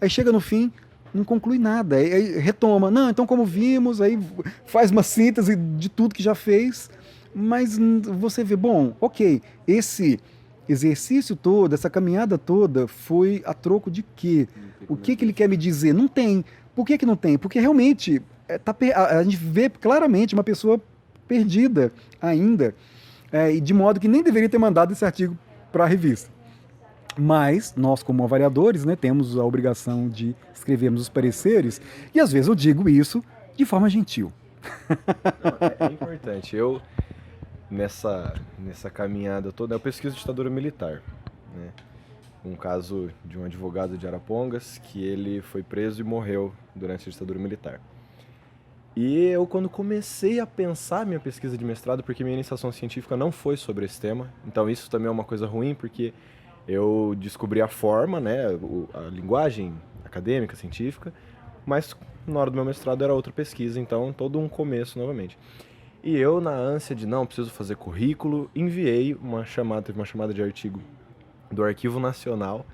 aí chega no fim, não conclui nada, aí retoma. Não, então como vimos, aí faz uma síntese de tudo que já fez, mas você vê, bom, ok, esse exercício todo, essa caminhada toda foi a troco de quê? O que ele quer me dizer? Não tem. Por que não tem? Porque realmente a gente vê claramente uma pessoa perdida ainda, e de modo que nem deveria ter mandado esse artigo para a revista. Mas nós, como avaliadores, né, temos a obrigação de escrevermos os pareceres, e às vezes eu digo isso de forma gentil. Não, é importante. Eu, nessa caminhada toda, eu pesquiso ditadura militar, né? Um caso de um advogado de Arapongas que ele foi preso e morreu durante a ditadura militar. E eu, quando comecei a pensar minha pesquisa de mestrado, porque minha iniciação científica não foi sobre esse tema, então isso também é uma coisa ruim, porque eu descobri a forma, né, a linguagem acadêmica, científica, mas na hora do meu mestrado era outra pesquisa, então todo um começo novamente. E eu, na ânsia de não, preciso fazer currículo, enviei teve uma chamada de artigo do Arquivo Nacional,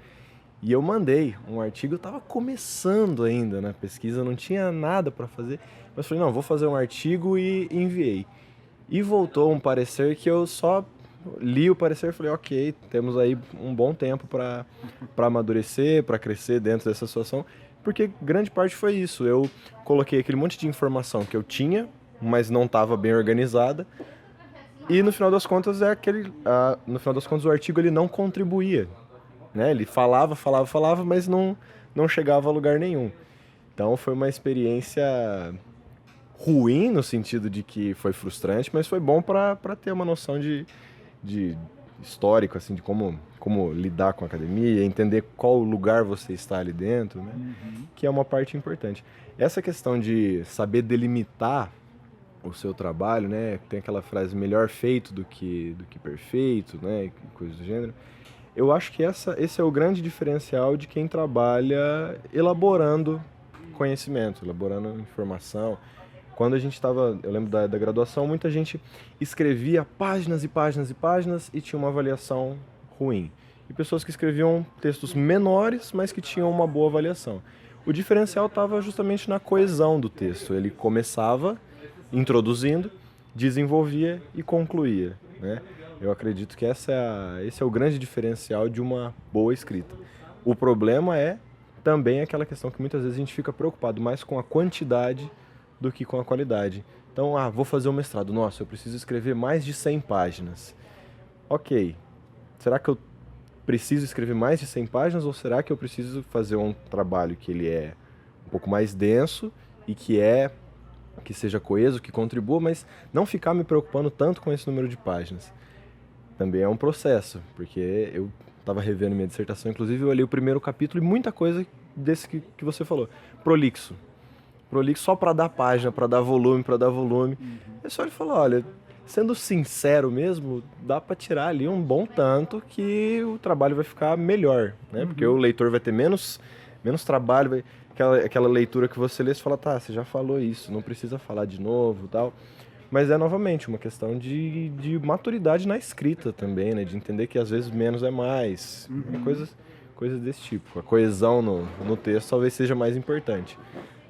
e eu mandei um artigo, eu estava começando ainda na pesquisa, não tinha nada para fazer, mas falei, não, vou fazer um artigo e enviei. E voltou um parecer que eu só li o parecer e falei, ok, temos aí um bom tempo para amadurecer, para crescer dentro dessa situação, porque grande parte foi isso. Eu coloquei aquele monte de informação que eu tinha, mas não estava bem organizada, e no final das contas no final das contas o artigo ele não contribuía, né? Ele falava, mas não chegava a lugar nenhum. Então foi uma experiência ruim no sentido de que foi frustrante, mas foi bom para ter uma noção de histórico, assim, de como lidar com a academia, entender qual lugar você está ali dentro, né? Que é uma parte importante. Essa questão de saber delimitar o seu trabalho, né? Tem aquela frase, melhor feito do que perfeito, né? Coisa do gênero. Eu acho que esse é o grande diferencial de quem trabalha elaborando conhecimento, elaborando informação. Quando a gente estava, eu lembro da graduação, muita gente escrevia páginas e páginas e páginas e tinha uma avaliação ruim. E pessoas que escreviam textos menores, mas que tinham uma boa avaliação. O diferencial estava justamente na coesão do texto. Ele começava introduzindo, desenvolvia e concluía, né? Eu acredito que esse é o grande diferencial de uma boa escrita. O problema é também aquela questão que muitas vezes a gente fica preocupado mais com a quantidade do que com a qualidade. Então, vou fazer um mestrado. Nossa, eu preciso escrever mais de 100 páginas. Ok, será que eu preciso escrever mais de 100 páginas ou será que eu preciso fazer um trabalho que ele é um pouco mais denso e que seja coeso, que contribua, mas não ficar me preocupando tanto com esse número de páginas? Também é um processo, porque eu estava revendo minha dissertação, inclusive eu olhei o primeiro capítulo e muita coisa desse que você falou. Prolixo só para dar página, para dar volume. É só ele falar, olha, sendo sincero mesmo, dá para tirar ali um bom tanto que o trabalho vai ficar melhor, né? Porque o leitor vai ter menos trabalho, aquela leitura que você lê, você fala, tá, você já falou isso, não precisa falar de novo, tal. Mas é novamente uma questão de maturidade na escrita também, né? De entender que às vezes menos é mais, coisas desse tipo. A coesão no texto talvez seja mais importante.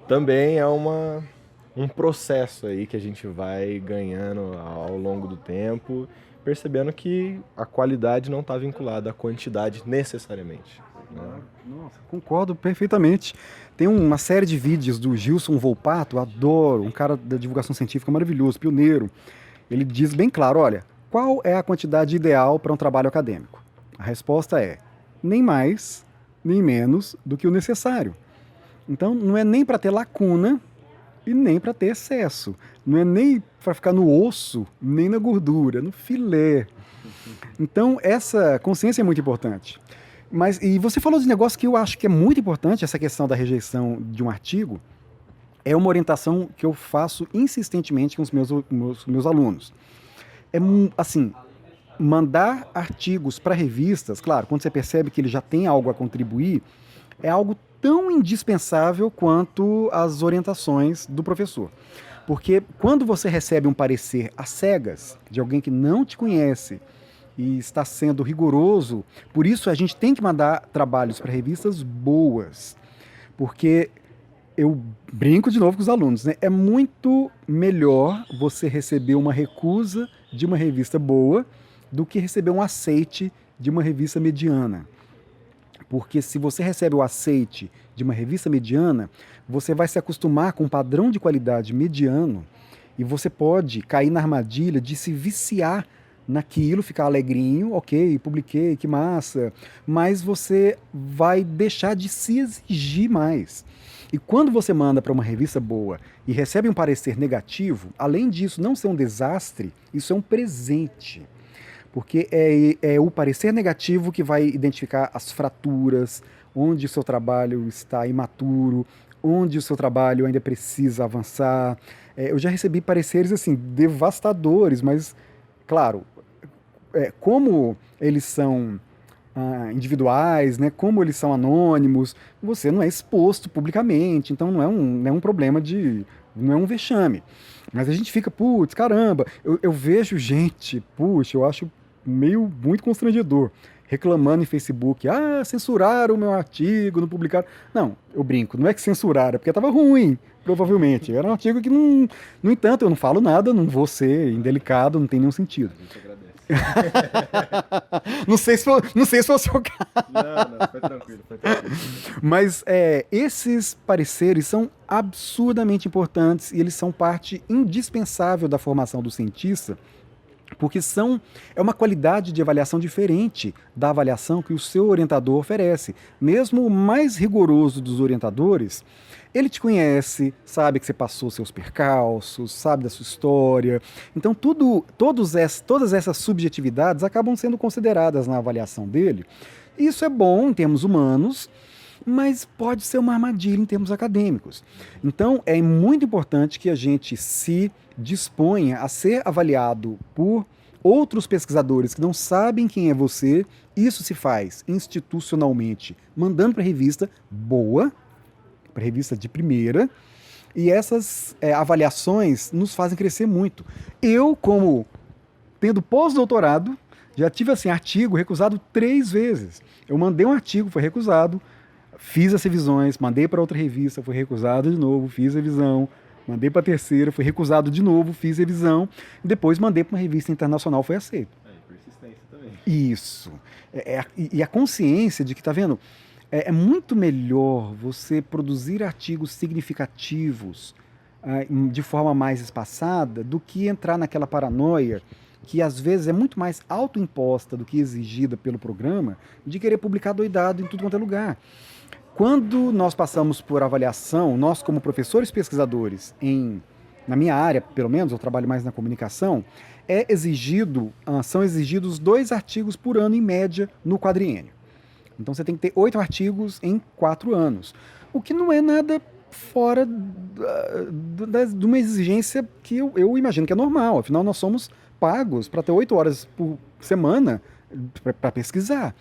Também é um processo aí que a gente vai ganhando ao longo do tempo, percebendo que a qualidade não está vinculada à quantidade necessariamente, né? Nossa, concordo perfeitamente. Tem uma série de vídeos do Gilson Volpato, adoro, um cara da divulgação científica maravilhoso, pioneiro. Ele diz bem claro, olha, qual é a quantidade ideal para um trabalho acadêmico? A resposta é nem mais, nem menos do que o necessário. Então, não é nem para ter lacuna e nem para ter excesso. Não é nem para ficar no osso, nem na gordura, no filé. Então, essa consciência é muito importante. E você falou de um negócio que eu acho que é muito importante, essa questão da rejeição de um artigo, é uma orientação que eu faço insistentemente com os meus alunos. É assim, mandar artigos para revistas, claro, quando você percebe que ele já tem algo a contribuir, é algo tão indispensável quanto as orientações do professor. Porque quando você recebe um parecer às cegas de alguém que não te conhece e está sendo rigoroso, por isso a gente tem que mandar trabalhos para revistas boas. Porque eu brinco de novo com os alunos, né? É muito melhor você receber uma recusa de uma revista boa do que receber um aceite de uma revista mediana. Porque se você recebe o aceite de uma revista mediana, você vai se acostumar com um padrão de qualidade mediano e você pode cair na armadilha de se viciar naquilo, ficar alegrinho, ok, publiquei, que massa, mas você vai deixar de se exigir mais. E quando você manda para uma revista boa e recebe um parecer negativo, além disso não ser um desastre, isso é um presente. Porque é o parecer negativo que vai identificar as fraturas, onde o seu trabalho está imaturo, onde o seu trabalho ainda precisa avançar. Eu já recebi pareceres assim devastadores, mas, claro, como eles são individuais, né, como eles são anônimos, você não é exposto publicamente, então não é um problema não é um vexame. Mas a gente fica, putz, caramba, eu vejo gente, puxa, eu acho muito constrangedor, reclamando em Facebook, censuraram o meu artigo, não publicaram. Não, eu brinco, não é que censuraram, é porque estava ruim, provavelmente. Era um artigo que não... No entanto, eu não falo nada, não vou ser indelicado, não tem nenhum sentido. A gente agradece. Não sei se foi o seu caso. Não, foi tranquilo. Mas esses pareceres são absurdamente importantes e eles são parte indispensável da formação do cientista, porque é uma qualidade de avaliação diferente da avaliação que o seu orientador oferece. Mesmo o mais rigoroso dos orientadores, ele te conhece, sabe que você passou seus percalços, sabe da sua história. Então todas essas subjetividades acabam sendo consideradas na avaliação dele. Isso é bom em termos humanos, mas pode ser uma armadilha em termos acadêmicos. Então é muito importante que a gente se disponha a ser avaliado por outros pesquisadores que não sabem quem é você. Isso se faz institucionalmente, mandando para revista boa, para revista de primeira, e essas avaliações nos fazem crescer muito. Eu, como tendo pós-doutorado, já tive assim, artigo recusado 3 vezes. Eu mandei um artigo, foi recusado, fiz as revisões, mandei para outra revista, foi recusado de novo, fiz revisão, mandei para a terceira, foi recusado de novo, fiz revisão, e depois mandei para uma revista internacional, foi aceito. Persistência também. Isso. E a consciência de que, tá vendo, é muito melhor você produzir artigos significativos de forma mais espaçada do que entrar naquela paranoia que às vezes é muito mais autoimposta do que exigida pelo programa, de querer publicar doidado em tudo quanto é lugar. Quando nós passamos por avaliação, nós como professores pesquisadores, na minha área, pelo menos, eu trabalho mais na comunicação, são exigidos 2 artigos por ano em média no quadriênio. Então você tem que ter 8 artigos em 4 anos, o que não é nada fora de uma exigência que eu imagino que é normal, afinal nós somos pagos para ter 8 horas por semana para pesquisar.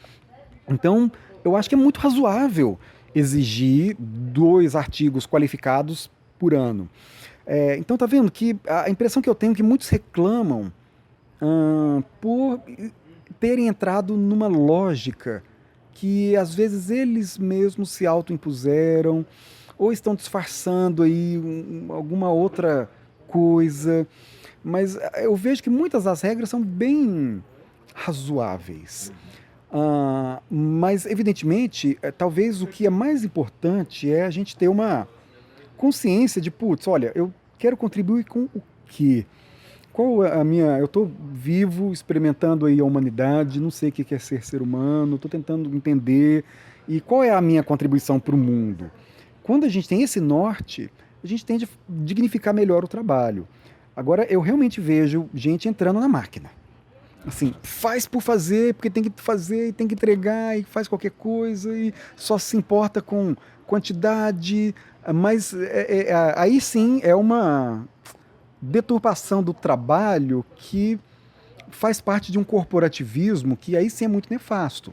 Então, eu acho que é muito razoável exigir 2 artigos qualificados por ano. Então, tá vendo que a impressão que eu tenho é que muitos reclamam por terem entrado numa lógica que, às vezes, eles mesmos se autoimpuseram ou estão disfarçando aí alguma outra coisa. Mas eu vejo que muitas das regras são bem razoáveis. Mas, evidentemente, talvez o que é mais importante é a gente ter uma consciência de, putz, olha, eu quero contribuir com o quê? Qual é a minha... Eu estou vivo, experimentando aí a humanidade, não sei o que é ser humano, estou tentando entender. E qual é a minha contribuição para o mundo? Quando a gente tem esse norte, a gente tende a dignificar melhor o trabalho. Agora, eu realmente vejo gente entrando na máquina. Assim, faz por fazer, porque tem que fazer e tem que entregar e faz qualquer coisa e só se importa com quantidade, mas aí sim é uma deturpação do trabalho que faz parte de um corporativismo que aí sim é muito nefasto.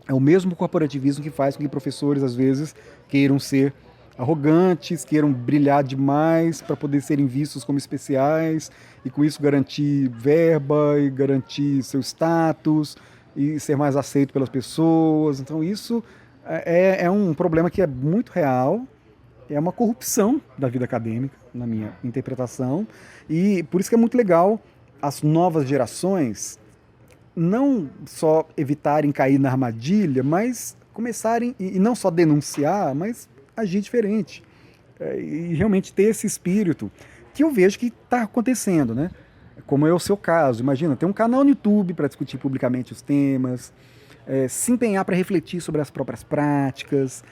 É o mesmo corporativismo que faz com que professores, às vezes, queiram ser arrogantes, queiram brilhar demais para poder serem vistos como especiais e com isso garantir verba e garantir seu status e ser mais aceito pelas pessoas. Então isso é um problema que é muito real, é uma corrupção da vida acadêmica, na minha interpretação, e por isso que é muito legal as novas gerações não só evitarem cair na armadilha, mas começarem, e não só denunciar, mas agir diferente. E realmente ter esse espírito que eu vejo que está acontecendo, né? Como é o seu caso. Imagina, ter um canal no YouTube para discutir publicamente os temas, se empenhar para refletir sobre as próprias práticas.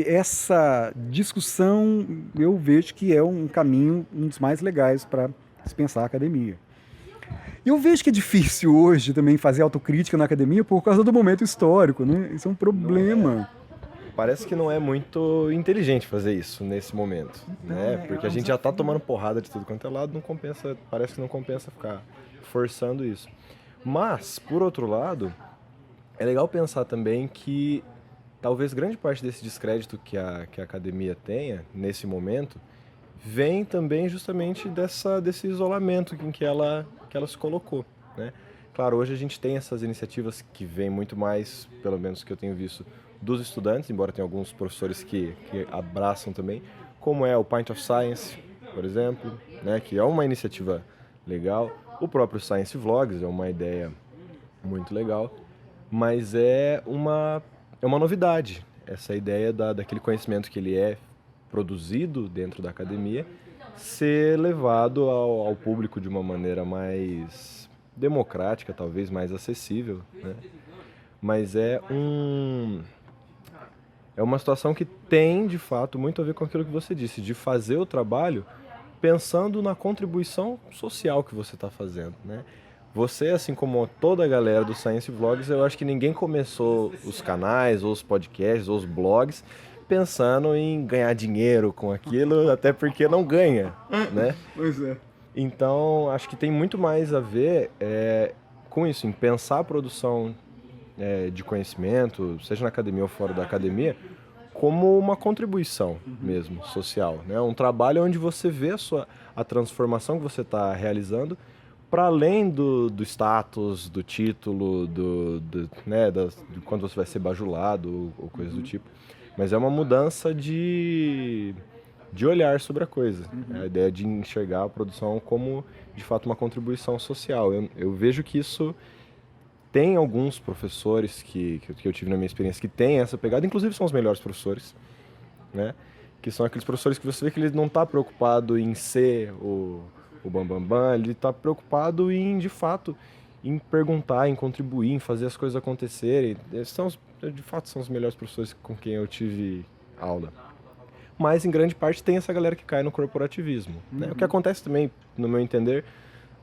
Essa discussão eu vejo que é um caminho, um dos mais legais para se pensar a academia. Eu vejo que é difícil hoje também fazer autocrítica na academia por causa do momento histórico, né? Isso é um problema. Parece que não é muito inteligente fazer isso nesse momento, né? Porque a gente já tá tomando porrada de tudo quanto é lado, não compensa, parece que não compensa ficar forçando isso. Mas, por outro lado, é legal pensar também que talvez grande parte desse descrédito que a academia tenha nesse momento vem também justamente desse isolamento em que ela se colocou, né? Claro, hoje a gente tem essas iniciativas que vêm muito mais, pelo menos que eu tenho visto, dos estudantes, embora tenha alguns professores que abraçam também, como é o Pint of Science, por exemplo, né, que é uma iniciativa legal. O próprio Science Vlogs é uma ideia muito legal, mas é uma novidade, essa ideia daquele conhecimento que ele é produzido dentro da academia ser levado ao público de uma maneira mais democrática, talvez mais acessível, né? Mas é uma situação que tem, de fato, muito a ver com aquilo que você disse, de fazer o trabalho pensando na contribuição social que você está fazendo, né? Você, assim como toda a galera do Science Vlogs, eu acho que ninguém começou os canais, ou os podcasts, ou os blogs, pensando em ganhar dinheiro com aquilo, até porque não ganha, né? Pois é. Então, acho que tem muito mais a ver com isso, em pensar a produção de conhecimento, seja na academia ou fora da academia, como uma contribuição mesmo, social, né? Um trabalho onde você vê a transformação que você está realizando para além do status, do título, né, de quando você vai ser bajulado ou coisas do tipo. Mas é uma mudança de olhar sobre a coisa. É a ideia de enxergar a produção como, de fato, uma contribuição social. Eu vejo que isso tem alguns professores que eu tive na minha experiência que têm essa pegada, inclusive são os melhores professores, né? Que são aqueles professores que você vê que ele não está preocupado em ser o bambambam, ele está preocupado em, de fato, em perguntar, em contribuir, em fazer as coisas acontecerem. De fato, são os melhores professores com quem eu tive aula. Mas, em grande parte, tem essa galera que cai no corporativismo, né? O que acontece também, no meu entender,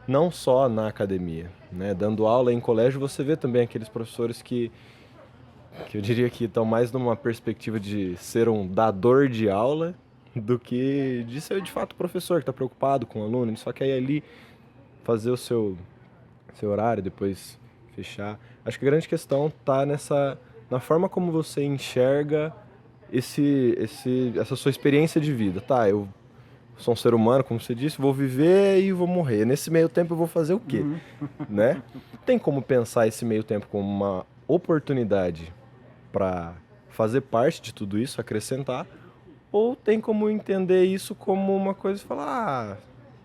não só na academia, né? Dando aula em colégio, você vê também aqueles professores que eu diria que estão mais numa perspectiva de ser um dador de aula do que de ser, de fato, professor que está preocupado com o aluno. Ele só quer ir ali fazer o seu horário, depois fechar. Acho que a grande questão está na forma como você enxerga essa sua experiência de vida. Tá, eu sou um ser humano, como você disse, vou viver e vou morrer. Nesse meio tempo eu vou fazer o quê? Né? Tem como pensar esse meio tempo como uma oportunidade para fazer parte de tudo isso, acrescentar, ou tem como entender isso como uma coisa e falar,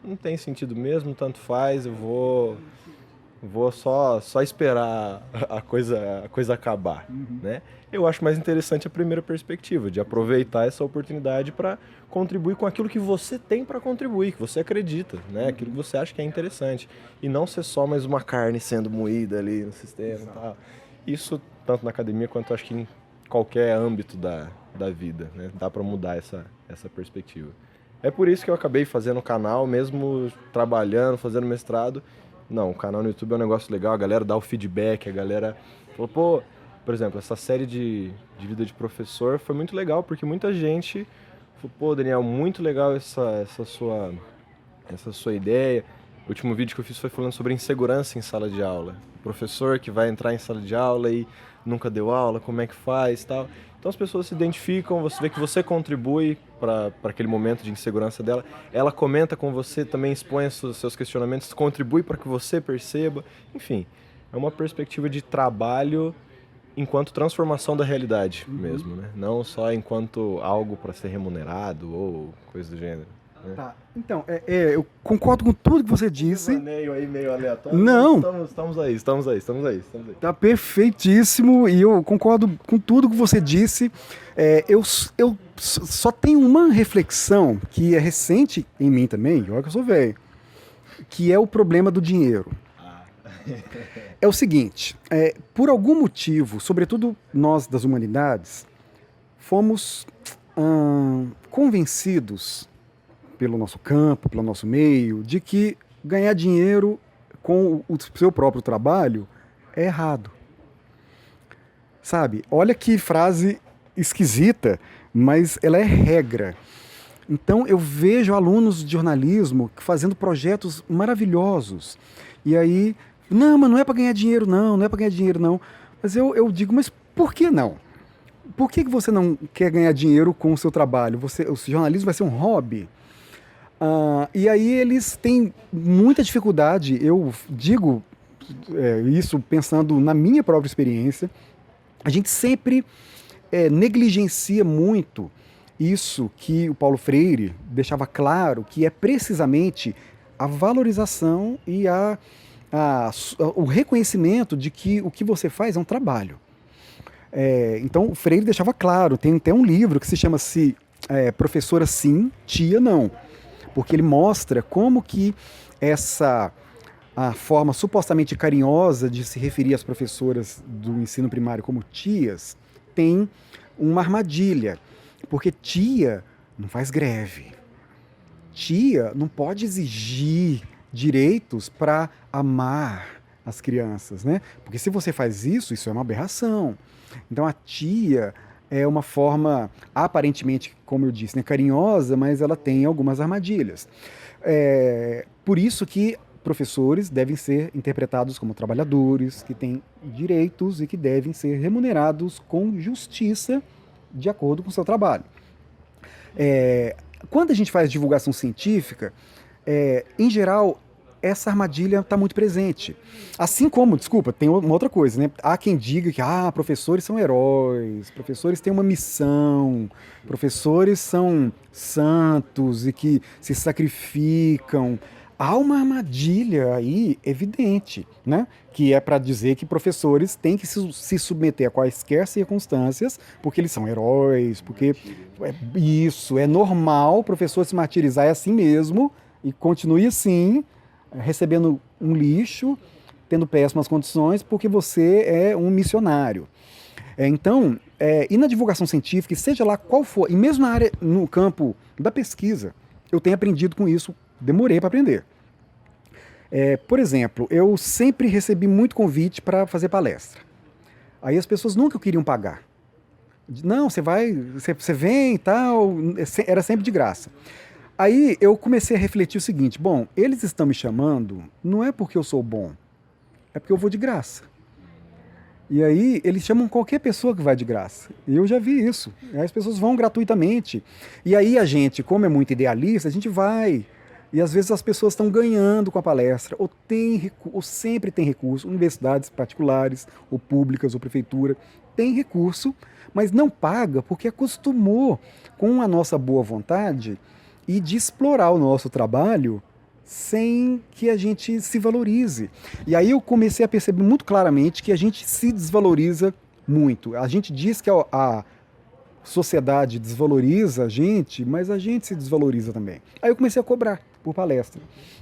não tem sentido mesmo, tanto faz, eu vou só esperar a coisa acabar, né? Eu acho mais interessante a primeira perspectiva, de aproveitar essa oportunidade para contribuir com aquilo que você tem para contribuir, que você acredita, né? Aquilo que você acha que é interessante. E não ser só mais uma carne sendo moída ali no sistema e tal. Isso, tanto na academia quanto acho que em qualquer âmbito da vida, né? Dá para mudar essa perspectiva. É por isso que eu acabei fazendo o canal, mesmo trabalhando, fazendo mestrado. Não, o canal no YouTube é um negócio legal, a galera dá o feedback, a galera falou, pô, por exemplo, essa série de vida de professor foi muito legal, porque muita gente falou, pô, Daniel, muito legal essa sua ideia. O último vídeo que eu fiz foi falando sobre insegurança em sala de aula. O professor que vai entrar em sala de aula e nunca deu aula, como é que faz e tal. Então as pessoas se identificam, você vê que você contribui para aquele momento de insegurança dela. Ela comenta com você, também expõe os seus questionamentos, contribui para que você perceba. Enfim, é uma perspectiva de trabalho enquanto transformação da realidade mesmo, né? Não só enquanto algo para ser remunerado ou coisa do gênero. né? Tá. Então, eu concordo com tudo que você disse. Devaneio aí meio aleatório. Não. Estamos aí. Tá perfeitíssimo e eu concordo com tudo que você disse. Eu só tenho uma reflexão que é recente em mim também, olha que eu sou velho, que é o problema do dinheiro. É o seguinte, por algum motivo, sobretudo nós das humanidades, fomos convencidos pelo nosso campo, pelo nosso meio, de que ganhar dinheiro com o seu próprio trabalho é errado. Sabe? Olha que frase esquisita, mas ela é regra. Então eu vejo alunos de jornalismo fazendo projetos maravilhosos. E aí, não, mas não é para ganhar dinheiro não, não é para ganhar dinheiro não. Mas eu digo, mas por que não? Por que você não quer ganhar dinheiro com o seu trabalho? O jornalismo vai ser um hobby? E aí eles têm muita dificuldade, eu digo isso pensando na minha própria experiência, a gente sempre negligencia muito isso que o Paulo Freire deixava claro, que é precisamente a valorização e o reconhecimento de que o que você faz é um trabalho. Então o Freire deixava claro, tem até um livro que se chama-se Professora Sim, Tia Não, porque ele mostra como que a forma supostamente carinhosa de se referir às professoras do ensino primário como tias tem uma armadilha, porque tia não faz greve, tia não pode exigir direitos para amar as crianças, né? Porque se você faz isso, isso é uma aberração. Então a tia é uma forma, aparentemente, como eu disse, né, carinhosa, mas ela tem algumas armadilhas. Por isso que professores devem ser interpretados como trabalhadores, que têm direitos e que devem ser remunerados com justiça de acordo com o seu trabalho. Quando a gente faz divulgação científica, em geral, essa armadilha está muito presente. Assim como, desculpa, tem uma outra coisa, né? Há quem diga que professores são heróis, professores têm uma missão, professores são santos e que se sacrificam. Há uma armadilha aí evidente, né? Que é para dizer que professores têm que se submeter a quaisquer circunstâncias, porque eles são heróis, porque isso é normal, o professor se martirizar é assim mesmo e continue assim, recebendo um lixo, tendo péssimas condições, porque você é um missionário. Então, e na divulgação científica, seja lá qual for, e mesmo na área, no campo da pesquisa, eu tenho aprendido com isso, demorei para aprender. Por exemplo, eu sempre recebi muito convite para fazer palestra. Aí as pessoas nunca queriam pagar. Não, você vem e tal, era sempre de graça. Aí eu comecei a refletir o seguinte, bom, eles estão me chamando, não é porque eu sou bom, é porque eu vou de graça. E aí eles chamam qualquer pessoa que vai de graça. E eu já vi isso. Aí as pessoas vão gratuitamente. E aí a gente, como é muito idealista, a gente vai. E às vezes as pessoas estão ganhando com a palestra, ou sempre tem recurso, universidades particulares, ou públicas, ou prefeitura, tem recurso, mas não paga porque acostumou com a nossa boa vontade e de explorar o nosso trabalho sem que a gente se valorize. E aí eu comecei a perceber muito claramente que a gente se desvaloriza muito. A gente diz que a sociedade desvaloriza a gente, mas a gente se desvaloriza também. Aí eu comecei a cobrar por palestra.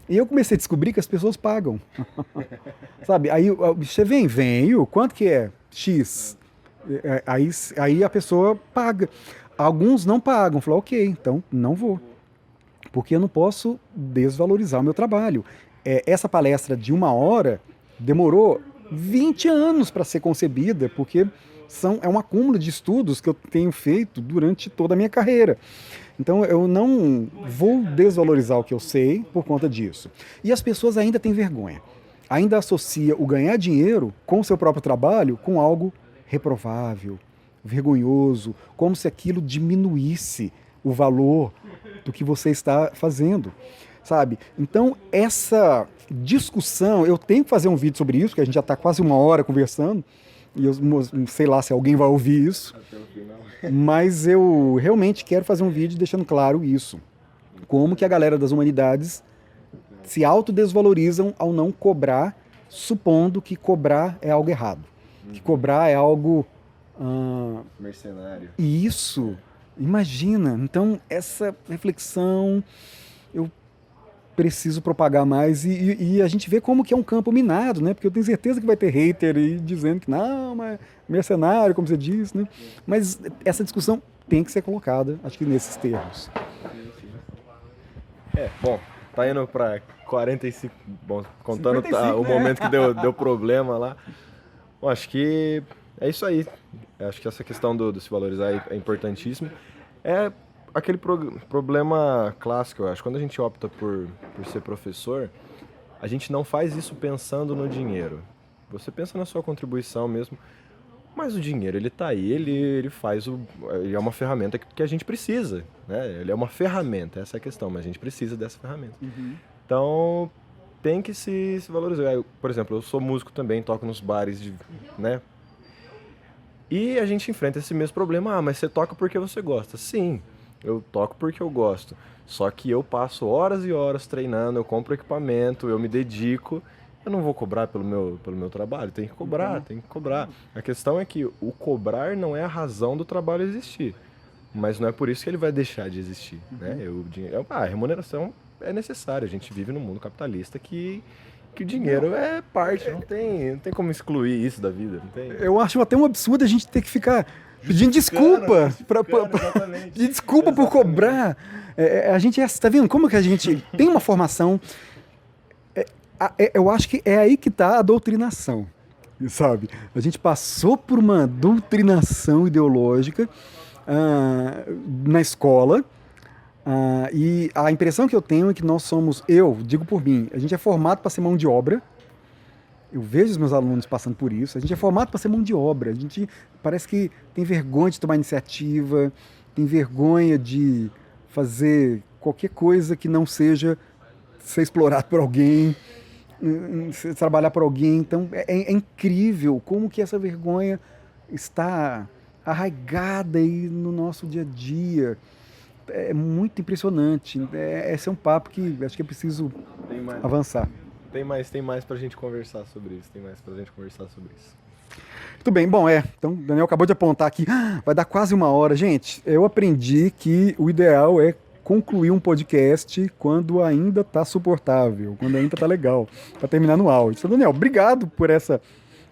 E eu comecei a descobrir que as pessoas pagam. Sabe? Aí você venho, quanto que é? X. Aí a pessoa paga. Alguns não pagam. Falam, ok, então não vou. Porque eu não posso desvalorizar o meu trabalho. Essa palestra de 1 hora demorou 20 anos para ser concebida, porque é um acúmulo de estudos que eu tenho feito durante toda a minha carreira. Então eu não vou desvalorizar o que eu sei por conta disso. E as pessoas ainda têm vergonha. Ainda associa o ganhar dinheiro com o seu próprio trabalho com algo reprovável, vergonhoso, como se aquilo diminuísse o valor do que você está fazendo, sabe? Então, essa discussão, eu tenho que fazer um vídeo sobre isso, que a gente já está quase 1 hora conversando, e eu não sei lá se alguém vai ouvir isso, mas eu realmente quero fazer um vídeo deixando claro isso. como que a galera das humanidades se autodesvalorizam ao não cobrar, supondo que cobrar é algo errado. Que cobrar é algo... mercenário. Isso, imagina. Então, essa reflexão eu preciso propagar mais e a gente vê como que é um campo minado, né? Porque eu tenho certeza que vai ter hater aí dizendo que não, mas mercenário, como você disse, né? Mas essa discussão tem que ser colocada, acho que nesses termos. Bom, tá indo pra 45, bom, contando 55, o né? momento que deu problema lá. Bom, acho que é isso aí. Acho que essa questão do se valorizar é importantíssimo. É aquele problema clássico, eu acho. Quando a gente opta por ser professor, a gente não faz isso pensando no dinheiro. Você pensa na sua contribuição mesmo, mas o dinheiro, ele tá aí, ele é uma ferramenta que a gente precisa, né? Ele é uma ferramenta, essa é a questão, mas a gente precisa dessa ferramenta. Então, tem que se valorizar. Por exemplo, eu sou músico também, toco nos bares, né? E a gente enfrenta esse mesmo problema. Mas você toca porque você gosta. Sim, eu toco porque eu gosto. Só que eu passo horas e horas treinando, eu compro equipamento, eu me dedico. Eu não vou cobrar pelo meu trabalho, tem que cobrar, tem que cobrar. A questão é que o cobrar não é a razão do trabalho existir. Mas não é por isso que ele vai deixar de existir, né? A remuneração é necessária. A gente vive num mundo capitalista que o dinheiro é parte, não tem como excluir isso da vida. Não tem... Eu acho até um absurdo a gente ter que ficar pedindo desculpa. Pedir desculpa por cobrar. A gente tá vendo como que a gente tem uma formação. Eu acho que é aí que está a doutrinação, sabe? A gente passou por uma doutrinação ideológica na escola e a impressão que eu tenho é que nós somos, eu digo por mim, a gente é formado para ser mão de obra. Eu vejo os meus alunos passando por isso. A gente é formado para ser mão de obra. A gente parece que tem vergonha de tomar iniciativa, tem vergonha de fazer qualquer coisa que não seja ser explorado por alguém, trabalhar por alguém. Então é incrível como que essa vergonha está arraigada aí no nosso dia a dia. É muito impressionante. Esse é um papo que acho que é preciso avançar. Tem mais pra gente conversar sobre isso. Muito bem, bom, então o Daniel acabou de apontar aqui, vai dar quase 1 hora. Gente, eu aprendi que o ideal é concluir um podcast quando ainda está suportável, quando ainda está legal, para terminar no áudio. Então, Daniel, obrigado por essa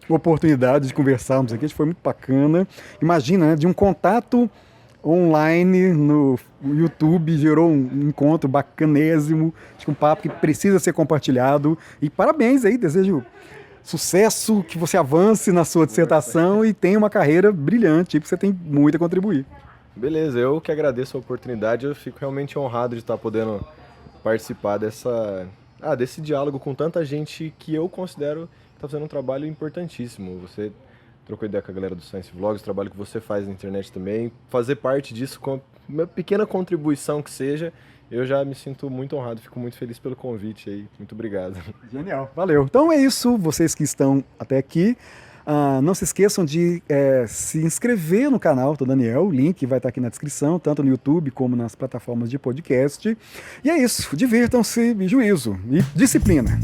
oportunidade de conversarmos aqui, foi muito bacana. Imagina, né, de um contato online no YouTube, gerou um encontro bacanésimo, acho que um papo que precisa ser compartilhado. E parabéns aí, desejo sucesso, que você avance na sua dissertação e tenha uma carreira brilhante, porque você tem muito a contribuir. Beleza, eu que agradeço a oportunidade, eu fico realmente honrado de estar podendo participar desse diálogo com tanta gente que eu considero que está fazendo um trabalho importantíssimo. Você trocou ideia com a galera do Science Vlogs, o trabalho que você faz na internet também, fazer parte disso com uma pequena contribuição que seja, eu já me sinto muito honrado, fico muito feliz pelo convite aí, muito obrigado. Genial, valeu. Então é isso, vocês que estão até aqui, não se esqueçam de se inscrever no canal do Daniel, o link vai estar aqui na descrição, tanto no YouTube como nas plataformas de podcast. E é isso, divirtam-se e juízo, e disciplina.